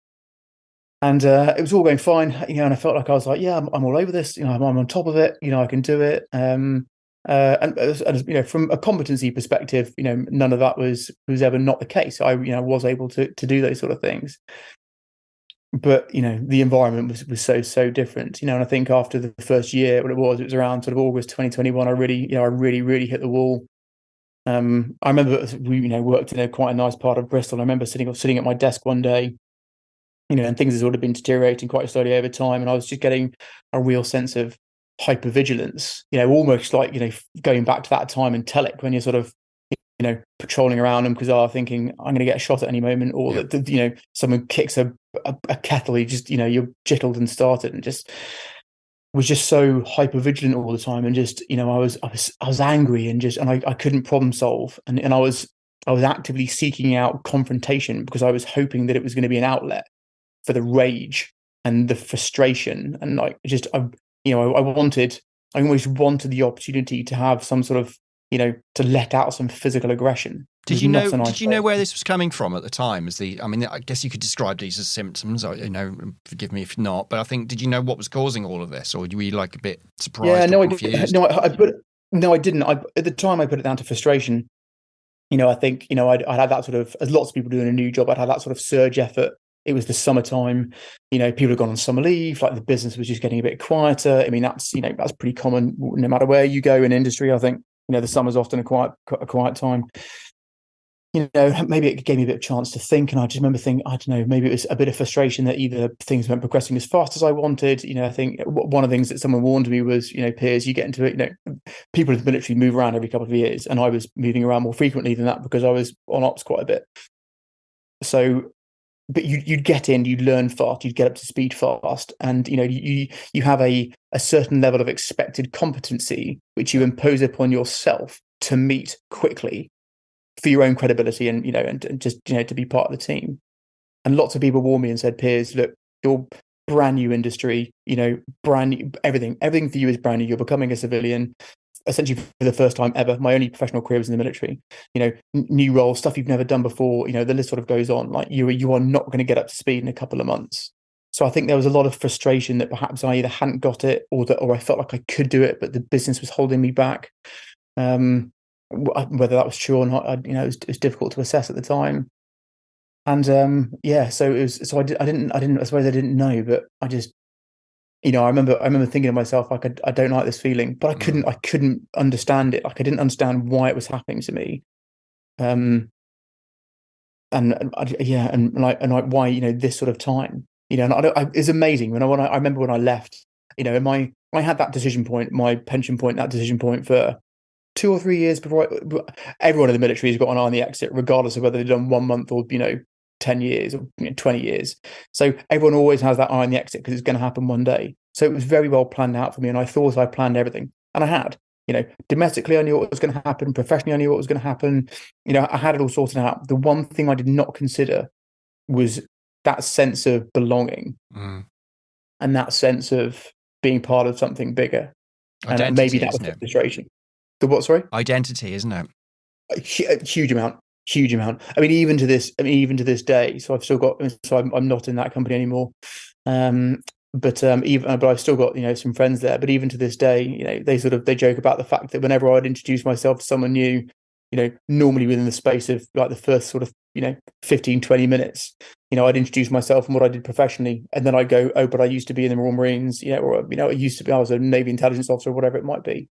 Speaker 4: and it was all going fine. And I felt like I was like, yeah, I'm all over this. I'm on top of it. I can do it. And from a competency perspective, none of that was ever not the case. I was able to do those sort of things, but the environment was so different. And I think after the first year, it was around sort of August 2021. I really hit the wall. I remember we worked in quite a nice part of Bristol. I remember sitting at my desk one day, and things had sort of been deteriorating quite slowly over time, and I was just getting a real sense of hypervigilance, almost like going back to that time in Telic when you're sort of patrolling around them because thinking I'm going to get shot at any moment, or that someone kicks a kettle, you just you're jittled and started, and just was just so hypervigilant all the time, and just I was angry and I couldn't problem solve, and I was actively seeking out confrontation because I was hoping that it was going to be an outlet for the rage and the frustration, and I always wanted the opportunity to have some sort of, to let out some physical aggression.
Speaker 3: Did you know where this was coming from at the time? I guess you could describe these as symptoms, forgive me if not, but I think, did you know what was causing all of this, or were you like a bit surprised or confused?
Speaker 4: I didn't. At the time I put it down to frustration. I think, I'd had that sort of, as lots of people do in a new job, I'd had that sort of surge effort It was the summertime, people had gone on summer leave, like the business was just getting a bit quieter. I mean, that's pretty common no matter where you go in industry. I think, the summer's often a quiet time. Maybe it gave me a bit of chance to think. And I just remember thinking, I don't know, maybe it was a bit of frustration that either things weren't progressing as fast as I wanted. I think one of the things that someone warned me was, Piers, you get into it, people in the military move around every couple of years. And I was moving around more frequently than that because I was on ops quite a bit. So, but you'd get in, you'd learn fast, you'd get up to speed fast. And, you have a certain level of expected competency, which you impose upon yourself to meet quickly, for your own credibility and just to be part of the team. And lots of people warned me and said, Piers, look, you're brand new industry, brand new, everything for you is brand new. You're becoming a civilian essentially for the first time ever. My only professional career was in the military. New role, stuff you've never done before. The list sort of goes on. Like you are not going to get up to speed in a couple of months. So I think there was a lot of frustration that perhaps I either hadn't got it or I felt like I could do it, but the business was holding me back. Whether that was true or not, it was difficult to assess at the time. And so it was. So I didn't. I suppose I didn't know, but I just, I remember thinking to myself, like, I don't like this feeling, but I couldn't understand it. Like, I didn't understand why it was happening to me. And why this sort of time. And it's amazing when I remember when I left. I had that decision point, my pension point, that decision point for 2 or 3 years before. Everyone in the military has got an eye on the exit, regardless of whether they've done 1 month or 10 years or 20 years. So everyone always has that eye on the exit because it's going to happen one day. So it was very well planned out for me, and I thought I planned everything, and I had. Domestically, I knew what was going to happen. Professionally, I knew what was going to happen. I had it all sorted out. The one thing I did not consider was that sense of belonging and that sense of being part of something bigger.
Speaker 3: Identity,
Speaker 4: and maybe that was the frustration. The what? Sorry,
Speaker 3: identity, isn't it?
Speaker 4: A huge amount. I mean, even to this day. So I've still got. So I'm not in that company anymore. But I've still got some friends there. But even to this day, they joke about the fact that whenever I'd introduce myself to someone new, normally within the space of like the first sort of 15, 20 minutes, I'd introduce myself and what I did professionally, and then I'd go, oh, but I used to be in the Royal Marines, or I was a Navy intelligence officer or whatever it might be,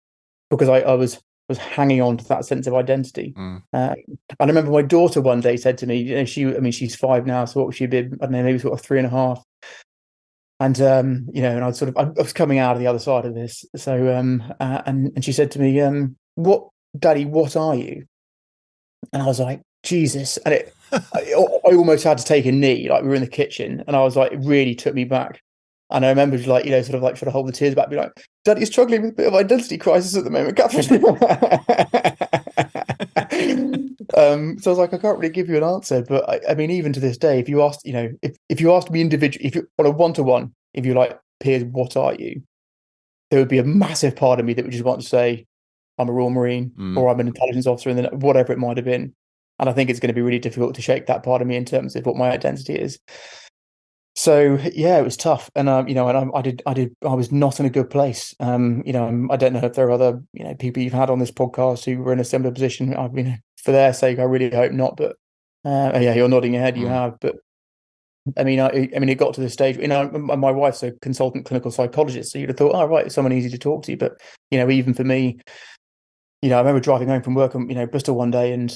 Speaker 4: because I was hanging on to that sense of identity. And I remember my daughter one day said to me, she's 5 now, so what would she be? I don't know, maybe sort of 3.5. And and I was coming out of the other side of this. So and she said to me, "What, Daddy? What are you?" And I was like, Jesus! And I almost had to take a knee. Like, we were in the kitchen, and I was like, it really took me back. And I remember, like, sort of like trying to hold the tears back, be like, Daddy's struggling with a bit of identity crisis at the moment, Catherine. So I was like, I can't really give you an answer, but I mean, even to this day, if you asked, if you asked me individually, if you on a one-to-one, if you're like, Piers, what are you? There would be a massive part of me that would just want to say, I'm a Royal Marine, or I'm an intelligence officer, and then whatever it might have been. And I think it's going to be really difficult to shake that part of me in terms of what my identity is. So yeah, it was tough, and I was not in a good place. I don't know if there are other people you've had on this podcast who were in a similar position. For their sake, I really hope not. But yeah, you're nodding your head. You have, but I mean, it got to the stage. My wife's a consultant clinical psychologist, so you'd have thought, oh right, it's someone easy to talk to. But even for me, I remember driving home from work, Bristol one day, and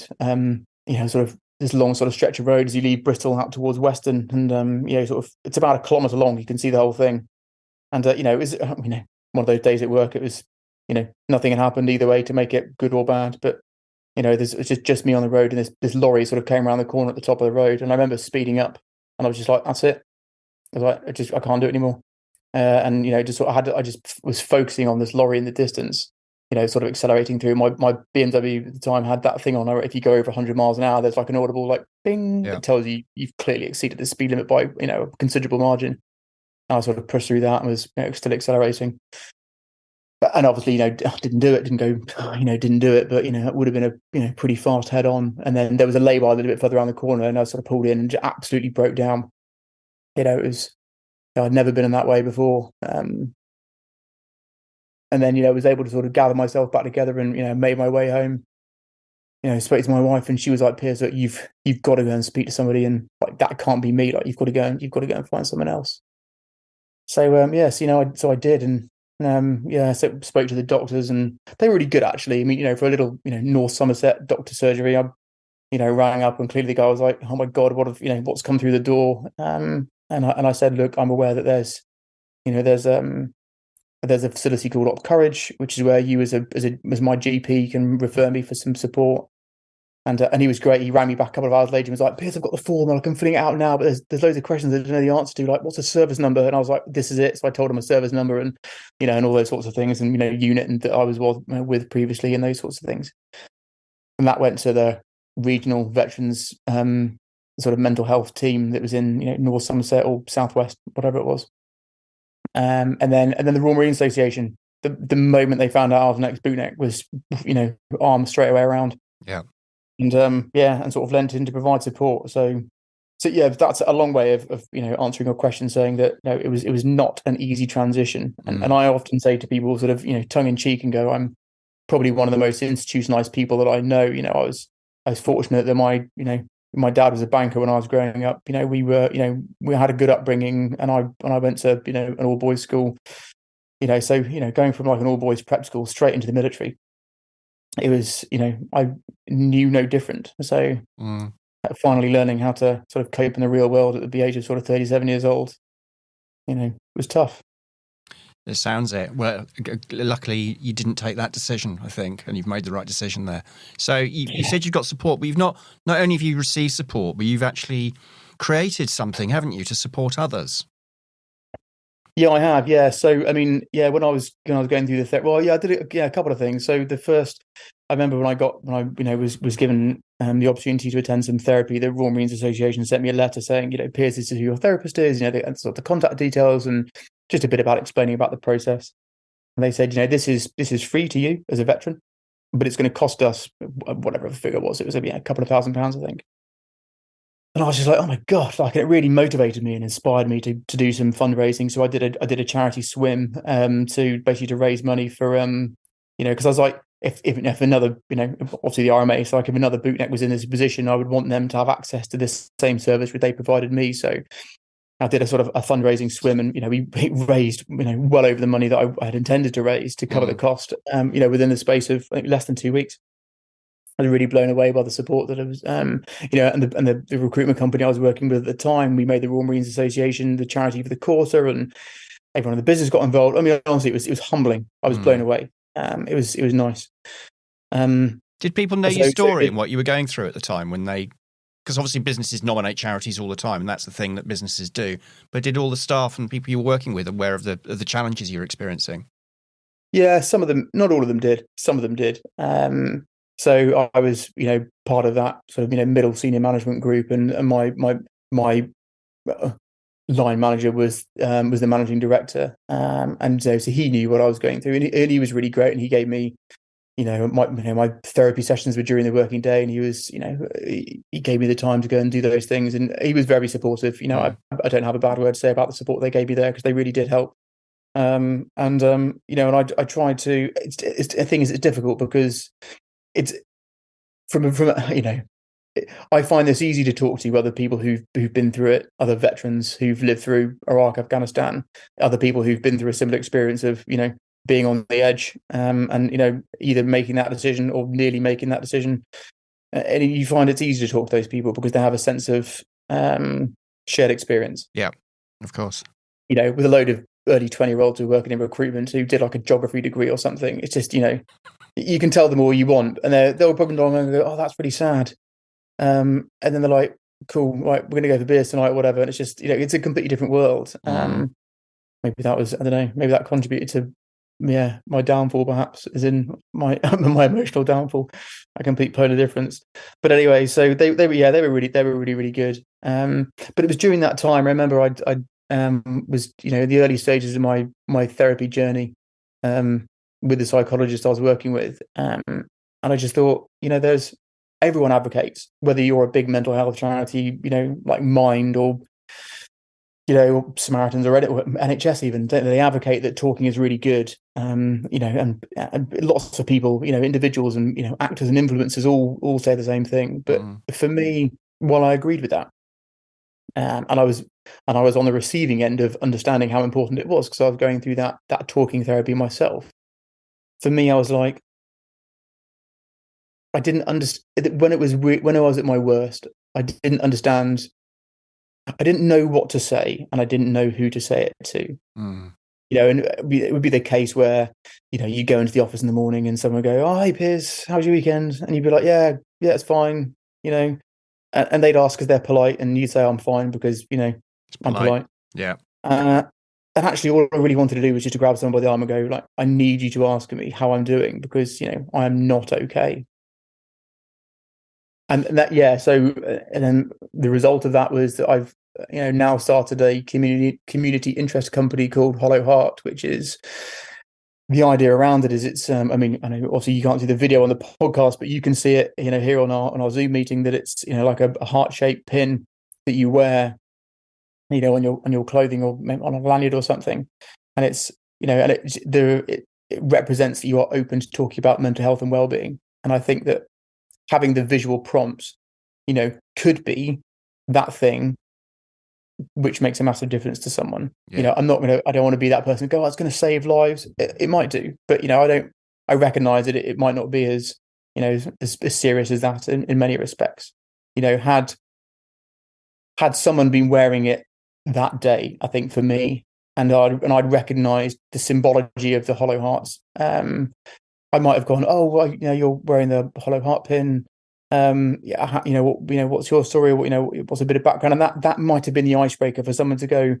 Speaker 4: sort of this long sort of stretch of road as you leave Bristol out towards Weston, and sort of it's about 1 kilometre long. You can see the whole thing, and it was one of those days at work. It was nothing had happened either way to make it good or bad, but it's just me on the road, and this lorry sort of came around the corner at the top of the road, and I remember speeding up, and I was just like, that's it. I was like, I can't do it anymore, and I just was focusing on this lorry in the distance. Sort of accelerating through. My BMW at the time had that thing on. If you go over 100 miles an hour, there's like an audible like bing that tells you you've clearly exceeded the speed limit by a considerable margin. And I sort of pushed through that and was still accelerating. And obviously, didn't do it. Didn't do it. But it would have been a pretty fast head on. And then there was a lay-by a little bit further around the corner, and I sort of pulled in and just absolutely broke down. It was I'd never been in that way before. And then, was able to sort of gather myself back together and, made my way home. spoke to my wife, and she was like, Piers, look, you've got to go and speak to somebody, and like that can't be me. Like you've got to go and find someone else. So so I did, and so spoke to the doctors, and they were really good actually. I mean, for a little North Somerset doctor surgery, I rang up, and clearly the guy was like, oh my god, what's come through the door? And I said, look, I'm aware that there's a facility called Op Courage, which is where you as my GP can refer me for some support. And he was great. He rang me back a couple of hours later and was like, Piers, I've got the form and I'm filling it out now, but there's loads of questions I don't know the answer to, like what's a service number? And I was like, this is it. So I told him a service number and and all those sorts of things, and unit and that I was with previously and those sorts of things. And that went to the regional veterans sort of mental health team that was in North Somerset or Southwest, whatever it was. And then the Royal Marine Association, the moment they found out I was an ex-bootneck was arms straight away around.
Speaker 3: Yeah.
Speaker 4: And and sort of lent in to provide support. So yeah, that's a long way of answering your question, saying that it was not an easy transition. And I often say to people, sort of tongue in cheek, and go, I'm probably one of the most institutionalized people that I know. I was fortunate that my dad was a banker when I was growing up. We had a good upbringing, and I went to an all boys school. So going from like an all boys prep school straight into the military, it was I knew no different. So finally learning how to sort of cope in the real world at the age of sort of 37 years old, was tough.
Speaker 3: It sounds it. Well, luckily you didn't take that decision, I think, and you've made the right decision there. So you said you've got support, but you've not only have you received support, but you've actually created something, haven't you, to support others?
Speaker 4: Yeah, I have. Yeah. So, I mean, when I was going through the therapy, I did it. Yeah, a couple of things. So the first, I remember when I was given the opportunity to attend some therapy, the Royal Marines Association sent me a letter saying, Piers, this is who your therapist is, the contact details, and just a bit about explaining about the process. And they said, this is free to you as a veteran, but it's going to cost us whatever the figure was. It was a couple of £1,000s, I think. And I was just like, oh my God, like it really motivated me and inspired me to do some fundraising. So I did a charity swim to basically to raise money for because I was like, if another obviously the RMA, so like if another bootneck was in this position, I would want them to have access to this same service which they provided me. So I did a sort of a fundraising swim, and we raised well over the money that I had intended to raise to cover the cost within the space of less than 2 weeks. I was really blown away by the support that it was, and the recruitment company I was working with at the time. We made the Royal Marines Association the charity for the quarter, and everyone in the business got involved. I mean, honestly, it was humbling. I was blown away. It was nice.
Speaker 3: Did people know your story and what you were going through at the time because obviously businesses nominate charities all the time, and that's the thing that businesses do. But did all the staff and people you were working with aware of the challenges you're experiencing?
Speaker 4: Yeah, some of them, not all of them did. Some of them did. So I was, part of that sort of, middle senior management group, and my line manager was the managing director, and so he knew what I was going through, and he was really great, and he gave me, my therapy sessions were during the working day, and he was, he gave me the time to go and do those things, and he was very supportive. I don't have a bad word to say about the support they gave me there, because they really did help. And I tried to. The thing is, it's difficult because it's from I find this easy to talk to other people who've been through it, other veterans who've lived through Iraq, Afghanistan, other people who've been through a similar experience of being on the edge, and either making that decision or nearly making that decision. And you find it's easy to talk to those people because they have a sense of shared experience.
Speaker 3: Yeah, of course.
Speaker 4: With a load of early 20-year-olds who are working in recruitment who did like a geography degree or something, it's just you can tell them all you want, and they'll probably go and go, oh, that's really sad, and then they're like, cool, right, we're gonna go for beers tonight or whatever, and it's just it's a completely different world. Maybe that was, I don't know, maybe that contributed to my downfall, perhaps, as in my my emotional downfall, a complete polar difference. But anyway, so they were really good. But it was during that time, I remember I was in the early stages of my therapy journey with the psychologist I was working with, and I just thought, there's everyone advocates, whether you're a big mental health charity, like Mind or Samaritans or NHS even, they advocate that talking is really good. and lots of people, individuals and actors and influencers all say the same thing. But for me, while I agreed with that, and I was on the receiving end of understanding how important it was because I was going through that talking therapy myself. For me, I was like, I didn't understand when I was at my worst. I didn't understand. I didn't know what to say, and I didn't know who to say it to. And it would be the case where you go into the office in the morning and someone would go, "Oh, hey Piers, how was your weekend?" And you'd be like, "Yeah, it's fine," and they'd ask because they're polite, and you'd say, "I'm fine," because I'm polite.
Speaker 3: Yeah.
Speaker 4: And actually, all I really wanted to do was just to grab someone by the arm and go, like, "I need you to ask me how I'm doing because I am not okay." And so and then the result of that was that I've now started a community interest company called Hollow Heart, which is the idea around it is it's I know obviously you can't see the video on the podcast, but you can see it here on our Zoom meeting that it's like a heart-shaped pin that you wear on your clothing or on a lanyard or something, and it's it represents that you are open to talking about mental health and well-being. And I think that having the visual prompts could be that thing which makes a massive difference to someone. I don't want to be that person who go, "Oh, it's going to save lives." It might do, but I recognize that it might not be as as serious as that in many respects. Had someone been wearing it that day, I think for me, and I'd recognized the symbology of the hollow hearts, I might have gone, "Oh, well, you're wearing the hollow heart pin. What's your story? What's a bit of background?" And that might have been the icebreaker for someone to go,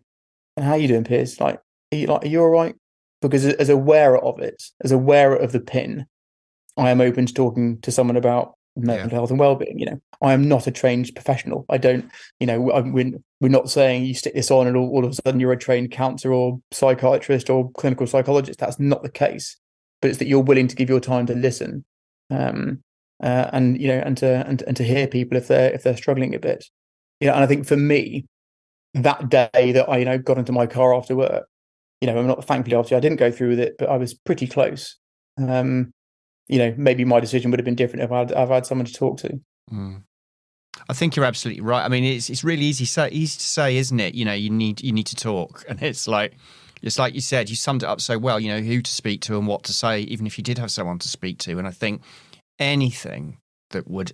Speaker 4: "And how are you doing, Piers? Are you all right?" Because as a wearer of it, as a wearer of the pin, I am open to talking to someone about mental health and well-being. I am not a trained professional. I don't, we're not saying you stick this on and all of a sudden you're a trained counselor or psychiatrist or clinical psychologist. That's not the case. But it's that you're willing to give your time to listen, and to hear people if they're struggling a bit. And I think for me, that day that I got into my car after work, I'm not, thankfully obviously I didn't go through with it, but I was pretty close. Maybe my decision would have been different if I've had someone to talk to.
Speaker 3: I think you're absolutely right. I mean, it's really easy to say, isn't it? You need to talk, and it's like you said, you summed it up so well. Who to speak to and what to say, even if you did have someone to speak to. And I think anything that would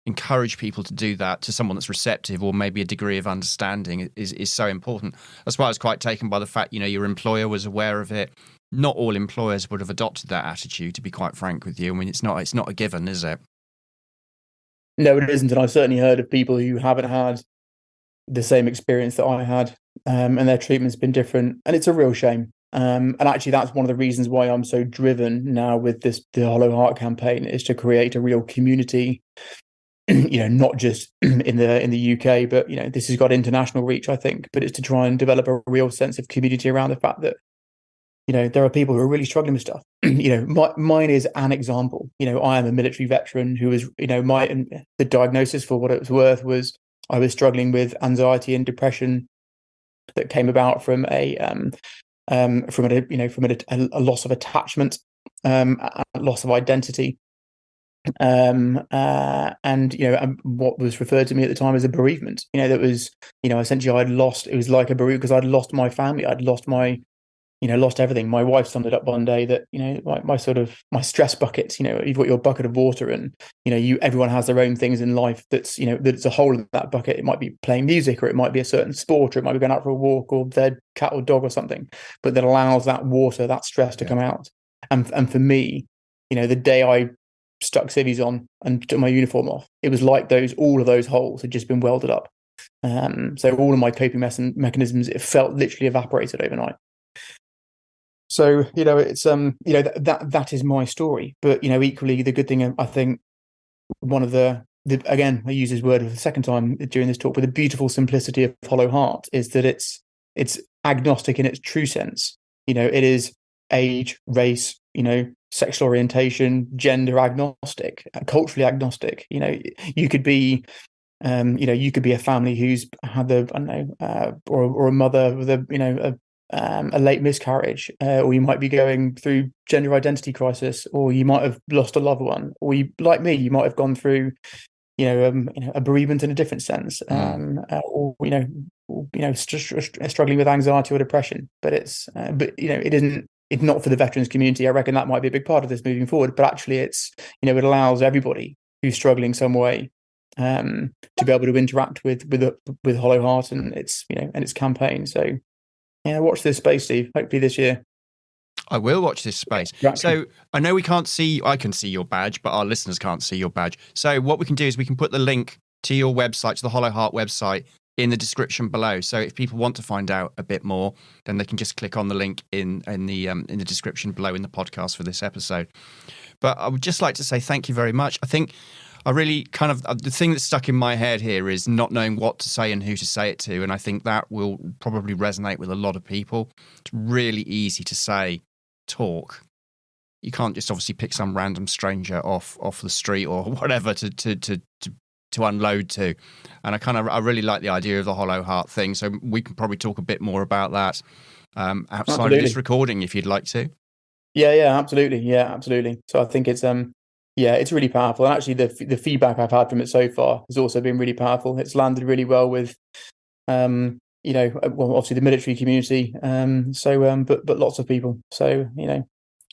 Speaker 3: encourage people to do that to someone that's receptive or maybe a degree of understanding is so important. That's why I was quite taken by the fact your employer was aware of it. Not all employers would have adopted that attitude, to be quite frank with you. I mean, it's not a given, is it?
Speaker 4: No, it isn't. And I've certainly heard of people who haven't had the same experience that I had, and their treatment's been different. And it's a real shame. And actually, that's one of the reasons why I'm so driven now with the Hollow Heart campaign, is to create a real community, not just in the UK, but, this has got international reach, I think. But it's to try and develop a real sense of community around the fact that, there are people who are really struggling with stuff. Mine is an example. I am a military veteran who was, the diagnosis, for what it was worth, was I was struggling with anxiety and depression that came about from a loss of attachment, a loss of identity, and what was referred to me at the time as a bereavement. That was, essentially it was like a bereavement because I'd lost my family, I'd lost lost everything. My wife summed it up one day that, my stress buckets, you've got your bucket of water and, everyone has their own things in life that's a hole in that bucket. It might be playing music, or it might be a certain sport, or it might be going out for a walk, or their cat or dog or something, but that allows that water, that stress to come out. And for me, the day I stuck civvies on and took my uniform off, it was like all of those holes had just been welded up. So all of my coping mechanisms, it felt literally evaporated overnight. So, it's, that is my story. But, equally, the good thing, I think, one of the again, I use his word for the second time during this talk, but the beautiful simplicity of Hollow Heart is that it's agnostic in its true sense. It is age, race, sexual orientation, gender agnostic, culturally agnostic. You could be, you could be a family who's had or a mother with a a late miscarriage, or you might be going through gender identity crisis, or you might have lost a loved one, or like me, you might have gone through, a bereavement in a different sense, or struggling with anxiety or depression. But it isn't. It's not for the veterans community. I reckon that might be a big part of this moving forward. But actually, it allows everybody who's struggling some way to be able to interact with Hollow Heart and its campaign. So yeah, watch this space, Steve. Hopefully this year.
Speaker 3: I will watch this space.
Speaker 4: Exactly.
Speaker 3: So I know I can see your badge, but our listeners can't see your badge. So what we can do is we can put the link to your website, to the Hollow Heart website, in the description below. So if people want to find out a bit more, then they can just click on the link in the description below in the podcast for this episode. But I would just like to say thank you very much. I think I really the thing that's stuck in my head here is not knowing what to say and who to say it to. And I think that will probably resonate with a lot of people. It's really easy to say, talk. You can't just obviously pick some random stranger off the street or whatever to unload to. And I really like the idea of the Hollow Heart thing. So we can probably talk a bit more about that outside of this recording if you'd like to.
Speaker 4: Yeah, absolutely. Yeah, absolutely. So I think it's it's really powerful. And actually the feedback I've had from it so far has also been really powerful. It's landed really well with obviously the military community. But lots of people. So,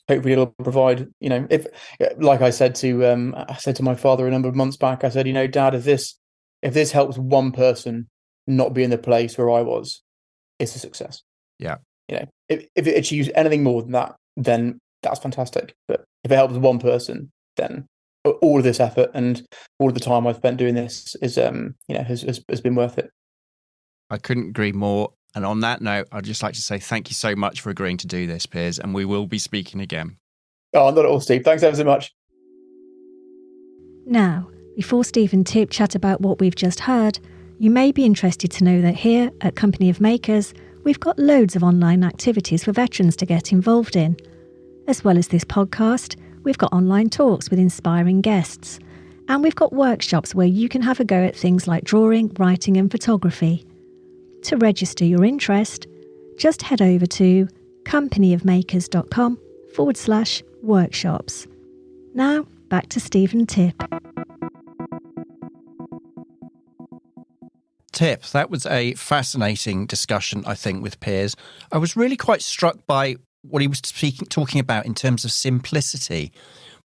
Speaker 4: hopefully it'll provide, if, like I said to my father a number of months back, I said, Dad, if this helps one person not be in the place where I was, it's a success.
Speaker 3: Yeah.
Speaker 4: If it achieves anything more than that, then that's fantastic. But if it helps one person, then all of this effort and all of the time I've spent doing this is, has been worth it.
Speaker 3: I couldn't agree more. And on that note, I'd just like to say thank you so much for agreeing to do this, Piers, and we will be speaking again.
Speaker 4: Oh, not at all, Steve. Thanks ever so much.
Speaker 1: Now, before Steve and Tip chat about what we've just heard, you may be interested to know that here at Company of Makers, we've got loads of online activities for veterans to get involved in. As well as this podcast, we've got online talks with inspiring guests, and we've got workshops where you can have a go at things like drawing, writing and photography. To register your interest, just head over to companyofmakers.com/workshops. Now, back to Steve and Tip.
Speaker 3: Tip, that was a fascinating discussion, I think, with Piers. I was really quite struck by what he was talking about in terms of simplicity.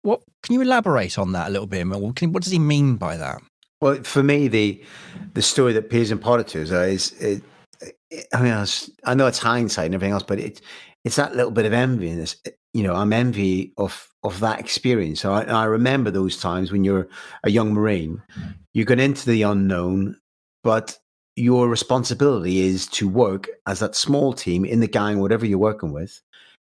Speaker 3: What can you elaborate on that a little bit? What does he mean by that?
Speaker 2: Well, for me, the story that Piers imparted to us is I know it's hindsight and everything else, but it's that little bit of envy in this. I'm envy of that experience. So I remember those times when you're a young Marine, you get into the unknown, but your responsibility is to work as that small team in the gang, whatever you're working with.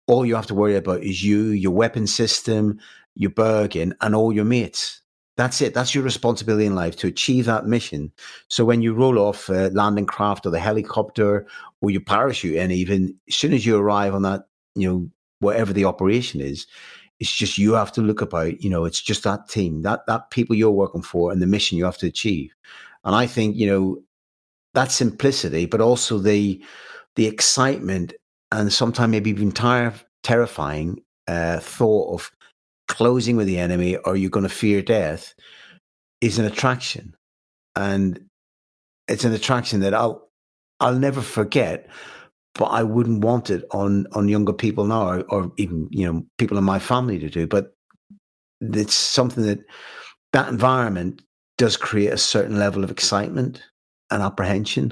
Speaker 2: All you have to worry about is you, your weapon system, your bergen, and all your mates. That's it. That's your responsibility in life, to achieve that mission. So when you roll off a landing craft or the helicopter or you parachute in, even as soon as you arrive on that, whatever the operation is, it's just you have to look about, it's just that team, that people you're working for and the mission you have to achieve. And I think, that simplicity, but also the excitement and sometimes maybe even terrifying thought of closing with the enemy or you're going to fear death is an attraction. And it's an attraction that I'll never forget, but I wouldn't want it on younger people now or even, people in my family to do. But it's something that environment does create a certain level of excitement and apprehension.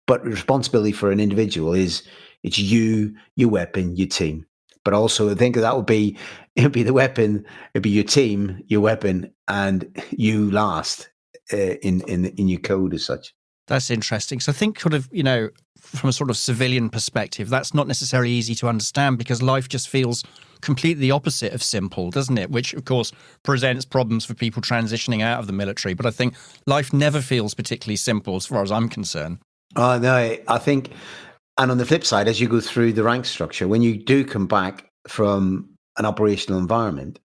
Speaker 2: But responsibility for an individual it's you, your weapon, your team. But also I think that it'd be the weapon, it'd be your team, your weapon, and you last in your code as such.
Speaker 3: That's interesting. So I think from a sort of civilian perspective, that's not necessarily easy to understand because life just feels completely the opposite of simple, doesn't it? Which, of course, presents problems for people transitioning out of the military. But I think life never feels particularly simple as far as I'm concerned.
Speaker 2: Oh, no, I think... And on the flip side, as you go through the rank structure, when you do come back from an operational environment,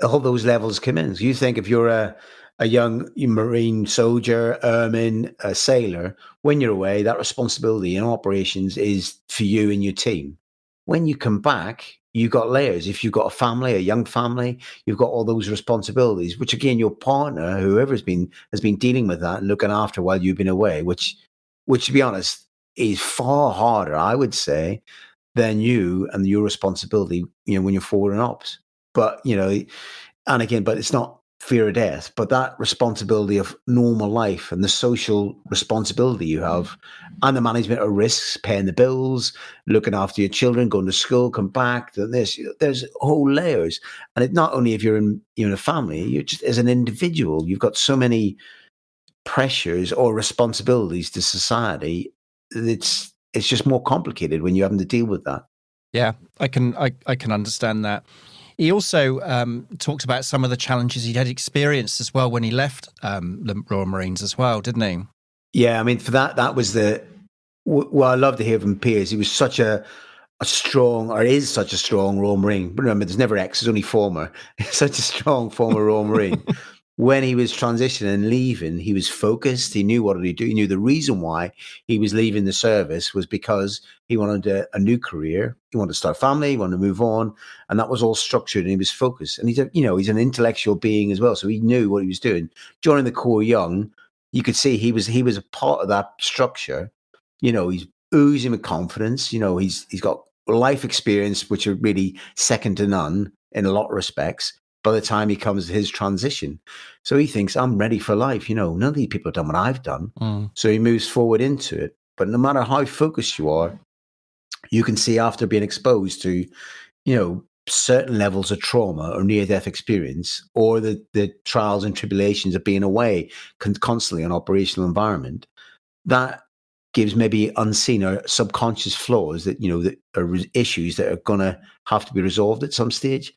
Speaker 2: all those levels come in. So you think if you're a a young Marine soldier, airman, a sailor, when you're away, that responsibility in operations is for you and your team. When you come back, you've got layers. If you've got a family, a young family, you've got all those responsibilities, which again, your partner, whoever has been dealing with that and looking after while you've been away, which to be honest, is far harder, I would say, than you and your responsibility, when you're forward in ops. But, and again, but it's not fear of death, but that responsibility of normal life and the social responsibility you have and the management of risks, paying the bills, looking after your children, going to school, come back, there's whole layers. And it not only if you're in a family, you're just as an individual, you've got so many pressures or responsibilities to society. It's just more complicated when you're having to deal with that.
Speaker 3: Yeah, I can understand that. He also talked about some of the challenges he had experienced as well when he left the Royal Marines as well, didn't he?
Speaker 2: Yeah, I mean, for that was I love to hear from Piers. He was such a strong, or is such a strong Royal Marine. But remember, there's never ex, there's only former. Such a strong former Royal Marine. When he was transitioning and leaving, he was focused. He knew what he do. He knew the reason why he was leaving the service was because he wanted a new career. He wanted to start a family. He wanted to move on, and that was all structured. And he was focused. And he's an intellectual being as well, so he knew what he was doing. Joining the Corps young, you could see he was a part of that structure. He's oozing with confidence. He's got life experience, which are really second to none in a lot of respects. By the time he comes to his transition. So he thinks, I'm ready for life. None of these people have done what I've done. So he moves forward into it. But no matter how focused you are, you can see after being exposed to, certain levels of trauma or near-death experience, or the trials and tribulations of being away constantly in operational environment, that gives maybe unseen or subconscious flaws that, that are issues that are going to have to be resolved at some stage.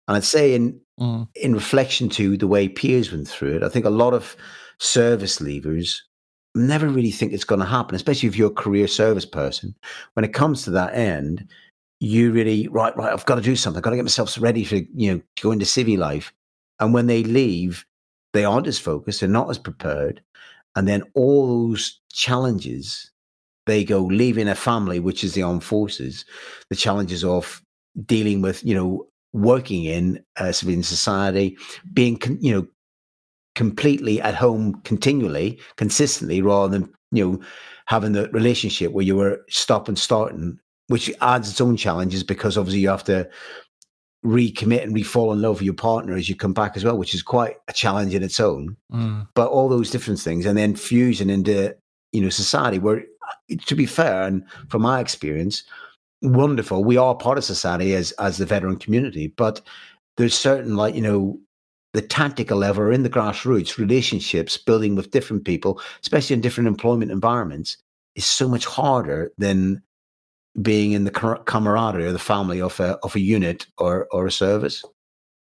Speaker 2: And I'd say in reflection to the way Piers went through it, I think a lot of service leavers never really think it's going to happen, especially if you're a career service person. When it comes to that end, you really, right, I've got to do something. I've got to get myself ready for, to go into civvy life. And when they leave, they aren't as focused, they're not as prepared. And then all those challenges, they go leaving a family, which is the armed forces, the challenges of dealing with, working in civilian society, being, completely at home continually, consistently, rather than, having the relationship where you were stop and starting, which adds its own challenges because obviously you have to recommit and re-fall in love with your partner as you come back as well, which is quite a challenge in its own. But all those different things, and then fusion into, society where, to be fair, and from my experience, wonderful. We are part of society as the veteran community, but there's certain, like, the tactical level or in the grassroots, relationships building with different people, especially in different employment environments, is so much harder than being in the camaraderie or the family of a unit or a service.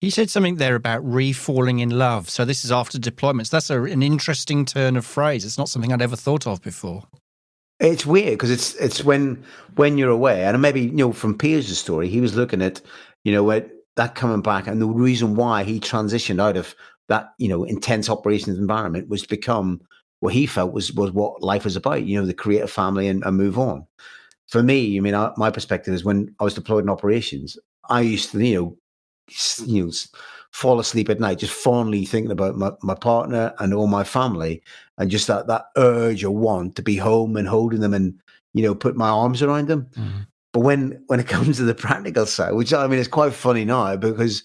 Speaker 3: He said something there about re-falling in love. So this is after deployments. That's an interesting turn of phrase. It's not something I'd ever thought of before.
Speaker 2: It's weird because it's when you're away, and maybe from Piers' story, he was looking at that coming back, and the reason why he transitioned out of that intense operations environment was to become what he felt was what life was about. To create a family and move on. For me, I mean, my perspective is when I was deployed in operations, I used to fall asleep at night just fondly thinking about my partner and all my family, and just that urge or want to be home and holding them and put my arms around them. But when it comes to the practical side, which I mean is quite funny now because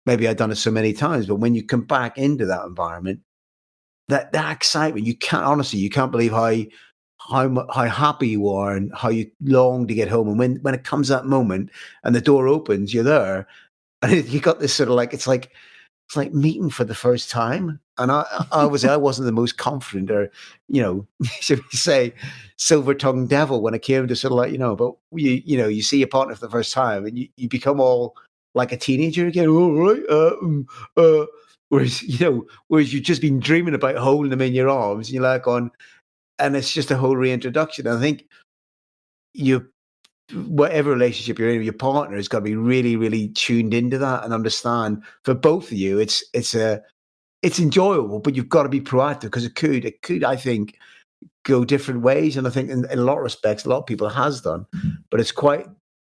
Speaker 2: maybe I've done it so many times, but when you come back into that environment, that excitement, you can't believe how happy you are and how you long to get home. And when it comes that moment and the door opens, you're there. And you got this sort of it's like meeting for the first time. And I wasn't the most confident or, should we say, silver-tongued devil when it came to sort of but you see your partner for the first time and you become all like a teenager again. All right. Whereas you've just been dreaming about holding them in your arms and you're and it's just a whole reintroduction. I think whatever relationship you're in, your partner has got to be really, really tuned into that and understand. For both of you, it's a it's enjoyable, but you've got to be proactive because it could, I think, go different ways. And I think in a lot of respects, a lot of people has done, but it's quite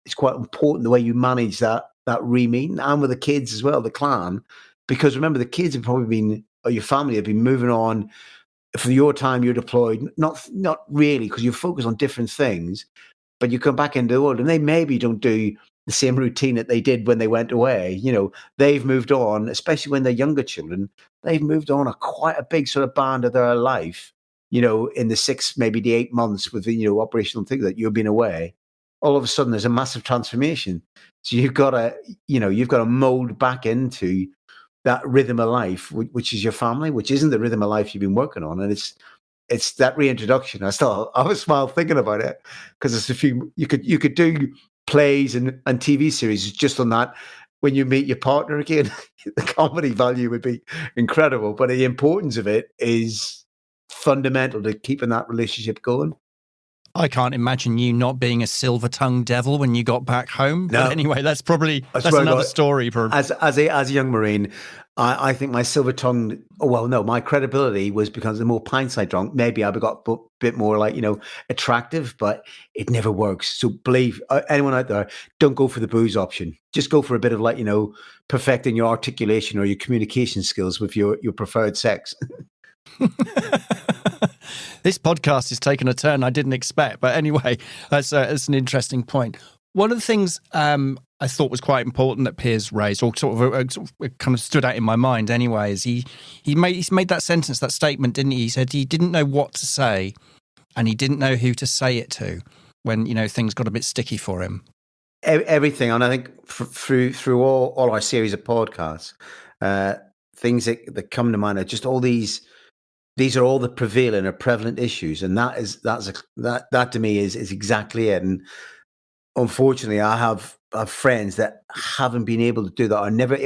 Speaker 2: important the way you manage that re-meeting and with the kids as well, the clan, because remember the kids have probably been, or your family have been moving on for your time you're deployed, not really, because you focus on different things, but you come back into the world and they maybe don't do the same routine that they did when they went away. You know, they've moved on, especially when they're younger children, they've moved on quite a big sort of band of their life, you know, in the 6, maybe the 8 months with the, you know, operational thing that you've been away. All of a sudden there's a massive transformation. So you've got to mold back into that rhythm of life, which is your family, which isn't the rhythm of life you've been working on. And it's that reintroduction. I was smile thinking about it because there's a few, you could do plays and TV series just on that. When you meet your partner again, the comedy value would be incredible, but the importance of it is fundamental to keeping that relationship going.
Speaker 3: I can't imagine you not being a silver-tongued devil when you got back home.
Speaker 2: No.
Speaker 3: But anyway, that's another story.
Speaker 2: As a young Marine, I think my silver-tongued, my credibility was because the more pints I drank, maybe I got a bit more like, you know, attractive, but it never works. So believe anyone out there, don't go for the booze option. Just go for a bit of like, you know, perfecting your articulation or your communication skills with your preferred sex.
Speaker 3: This podcast has taken a turn I didn't expect. But anyway, that's an interesting point. One of the things I thought was quite important that Piers raised, or sort of kind of stood out in my mind anyway, is he made that sentence, that statement, didn't he? He said he didn't know what to say and he didn't know who to say it to when, you know, things got a bit sticky for him.
Speaker 2: Everything, and I think through all our series of podcasts, things that come to mind are just all these are all the prevailing or prevalent issues, and that to me is exactly it. And unfortunately, I have friends that haven't been able to do that, or never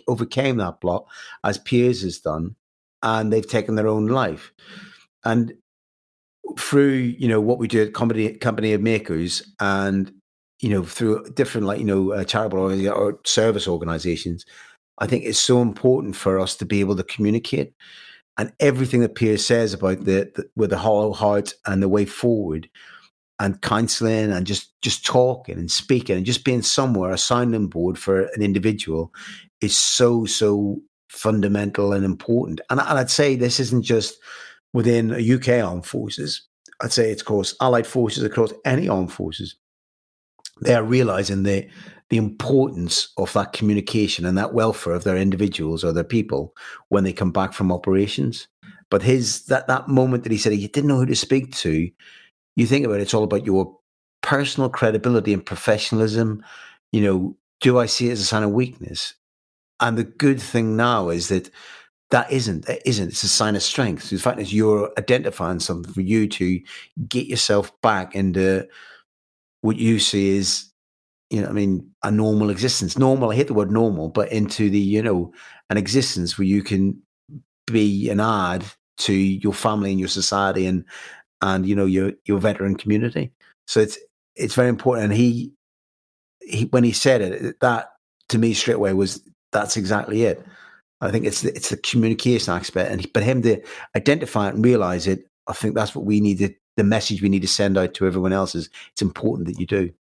Speaker 2: overcame that block, as Piers has done, and they've taken their own life. And through, you know, what we do at Company of Makers, and, you know, through different, like, you know, charitable or service organizations, I think it's so important for us to be able to communicate. And everything that Piers says about with the hollow heart and the way forward, and counselling, and just talking and speaking and just being somewhere, a sounding board for an individual, is so fundamental and important. And I'd say this isn't just within a UK armed forces. I'd say it's across allied forces, across any armed forces. They are realising the importance of that communication and that welfare of their individuals or their people when they come back from operations. But that moment that he said he didn't know who to speak to, you think about it, it's all about your personal credibility and professionalism. You know, do I see it as a sign of weakness? And the good thing now is that isn't. It's a sign of strength. The fact is, you're identifying something for you to get yourself back into what you see is, you know, I mean, a normal existence. Normal, I hate the word normal, but into the, you know, an existence where you can be an add to your family and your society and you know, your veteran community. So it's very important. And he when he said it, that to me straight away that's exactly it. I think it's the communication aspect, but him to identify it and realize it, I think that's what we need the message we need to send out to everyone else is it's important that you do.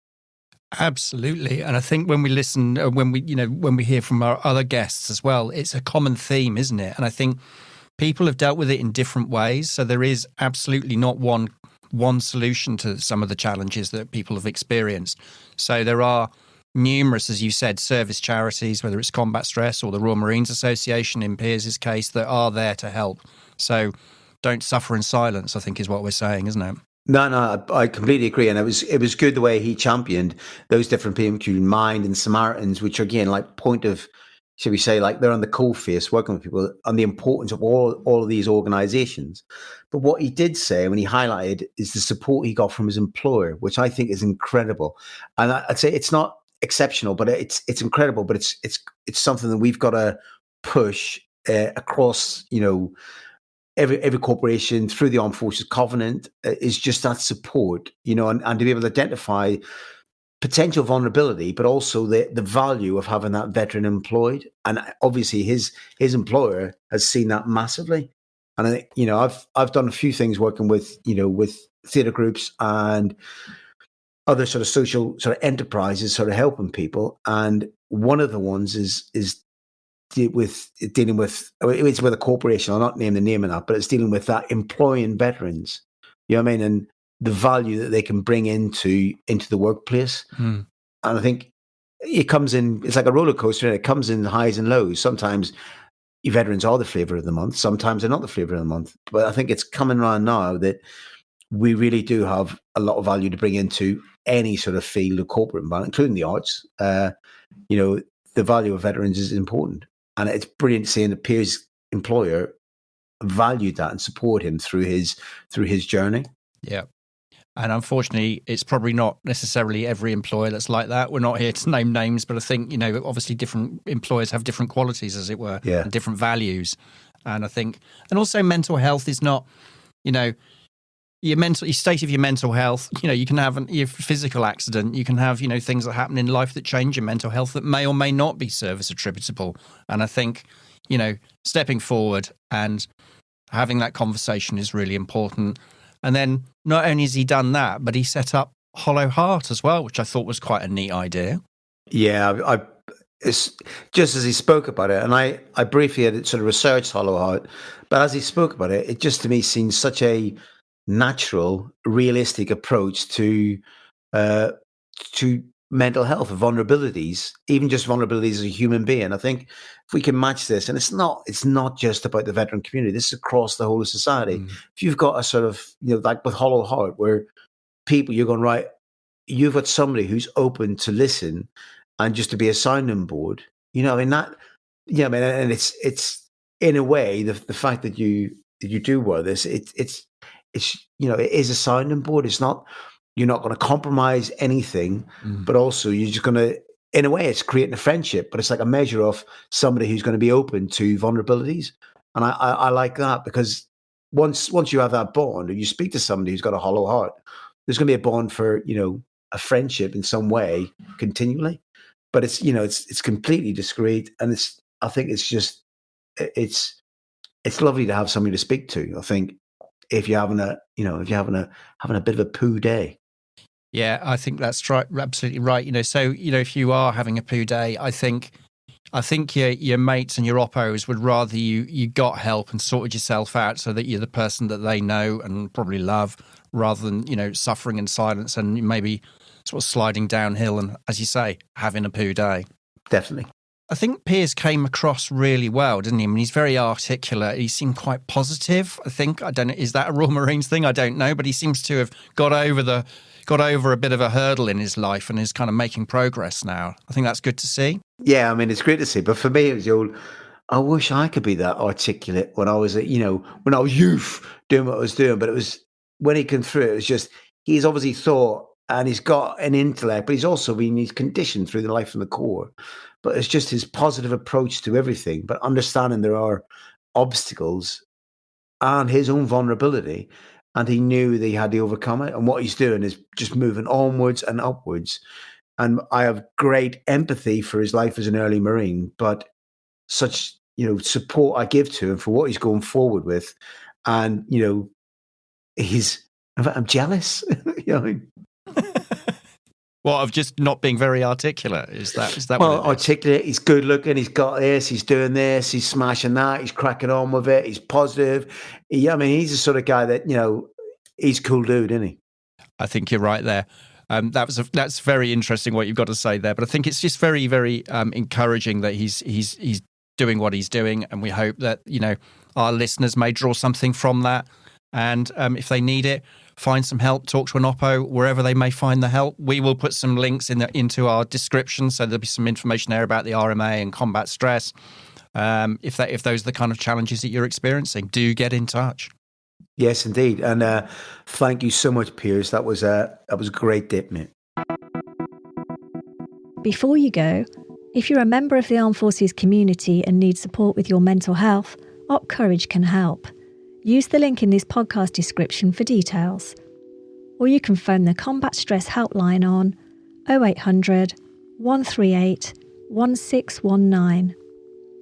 Speaker 3: Absolutely. And I think when we listen, when we hear from our other guests as well, it's a common theme, isn't it? And I think people have dealt with it in different ways. So there is absolutely not one solution to some of the challenges that people have experienced. So there are numerous, as you said, service charities, whether it's Combat Stress or the Royal Marines Association in Piers' case, that are there to help. So don't suffer in silence, I think is what we're saying, isn't it?
Speaker 2: No, I completely agree. And it was good the way he championed those different people, including Mind and Samaritans, which are, again, like point of, should we say, like they're on the coal face working with people, on the importance of all of these organizations. But what he did say when he highlighted is the support he got from his employer, which I think is incredible. And I'd say it's not exceptional, but it's incredible. But it's something that we've got to push across, you know, every corporation through the Armed Forces Covenant, is just that support, you know, and to be able to identify potential vulnerability, but also the value of having that veteran employed. And obviously his employer has seen that massively. And I think, I've done a few things working with, with theatre groups and other sort of social sort of enterprises, sort of helping people. And one of the ones is dealing with, it's with a corporation. I'll not name the name of that, but it's dealing with that employing veterans. You know what I mean? And the value that they can bring into the workplace. And I think it comes in, it's like a roller coaster, and it comes in highs and lows. Sometimes veterans are the flavour of the month. Sometimes they're not the flavour of the month. But I think it's coming around now that we really do have a lot of value to bring into any sort of field of corporate environment, including the arts. The value of veterans is important. And it's brilliant seeing that Piers' employer valued that and support him through his journey.
Speaker 3: Yeah. And unfortunately, it's probably not necessarily every employer that's like that. We're not here to name names, but I think, obviously different employers have different qualities, as it were, and different values. And I think, and also mental health is not, your state of your mental health. You can have your physical accident. You can have, things that happen in life that change your mental health that may or may not be service attributable. And I think, stepping forward and having that conversation is really important. And then not only has he done that, but he set up Hollow Heart as well, which I thought was quite a neat idea.
Speaker 2: Yeah, it's just as he spoke about it, and I briefly had sort of researched Hollow Heart, but as he spoke about it, it just to me seemed such a natural, realistic approach to mental health and vulnerabilities, even just vulnerabilities as a human being. I think if we can match this, and it's not just about the veteran community, this is across the whole of society. If you've got a sort of, like with Hollow Heart, where people, you're going, right, you've got somebody who's open to listen and just to be a sounding board, and it's in a way, the fact that you do wear this, it is a sounding board. It's not, you're not going to compromise anything, but also you're just going to, in a way, it's creating a friendship, but it's like a measure of somebody who's going to be open to vulnerabilities. And I like that, because once you have that bond, and you speak to somebody who's got a hollow heart, there's going to be a bond for, a friendship in some way continually. But it's, it's completely discreet. And I think it's just, it's lovely to have somebody to speak to. I think if you're having having a bit of a poo day.
Speaker 3: Yeah, I think that's right, absolutely right. So, if you are having a poo day, I think your mates and your oppos would rather you got help and sorted yourself out so that you're the person that they know and probably love, rather than, suffering in silence and maybe sort of sliding downhill and, as you say, having a poo day.
Speaker 2: Definitely.
Speaker 3: I think Piers came across really well, didn't he? I mean, he's very articulate. He seemed quite positive, I think. I don't know, is that a Royal Marines thing? I don't know, but he seems to have got over a bit of a hurdle in his life and is kind of making progress now. I think that's good to see.
Speaker 2: Yeah, I mean, it's great to see. But for me, it was the old, I wish I could be that articulate when I was, when I was youth doing what I was doing. But it was, when he came through, it was just, he's obviously thought and he's got an intellect, but he's conditioned through the life from the Corps. But it's just his positive approach to everything, but understanding there are obstacles and his own vulnerability. And he knew that he had to overcome it. And what he's doing is just moving onwards and upwards. And I have great empathy for his life as an early Marine, but such, support I give to him for what he's going forward with. And, I'm jealous.
Speaker 3: Well, of just not being very articulate, is that
Speaker 2: well,
Speaker 3: what
Speaker 2: articulate, he's good looking, he's got this, he's doing this, he's smashing that, he's cracking on with it, he's positive. He's the sort of guy that, he's a cool dude, isn't he?
Speaker 3: I think you're right there. That's very interesting what you've got to say there, but I think it's just very, very encouraging that he's doing what he's doing, and we hope that, our listeners may draw something from that, and if they need it, find some help, talk to an oppo, wherever they may find the help. We will put some links into our description, so there'll be some information there about the RMA and combat stress. If those are the kind of challenges that you're experiencing, do get in touch.
Speaker 2: Yes, indeed. And thank you so much, Piers. That was a great dip, mate.
Speaker 1: Before you go, if you're a member of the Armed Forces community and need support with your mental health, Op Courage can help. Use the link in this podcast description for details. Or you can phone the Combat Stress Helpline on 0800 138 1619.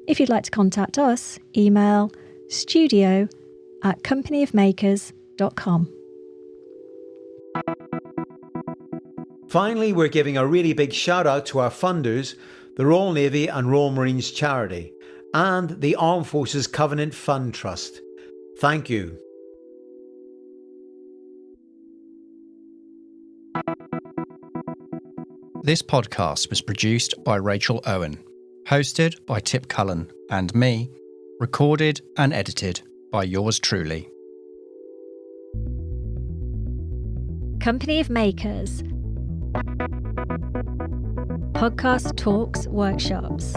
Speaker 1: If you'd like to contact us, email studio@companyofmakers.com.
Speaker 2: Finally, we're giving a really big shout out to our funders, the Royal Navy and Royal Marines Charity, and the Armed Forces Covenant Fund Trust. Thank you.
Speaker 3: This podcast was produced by Rachel Owen, hosted by Tip Cullen and me, recorded and edited by yours truly.
Speaker 1: Company of Makers. Podcast Talks Workshops.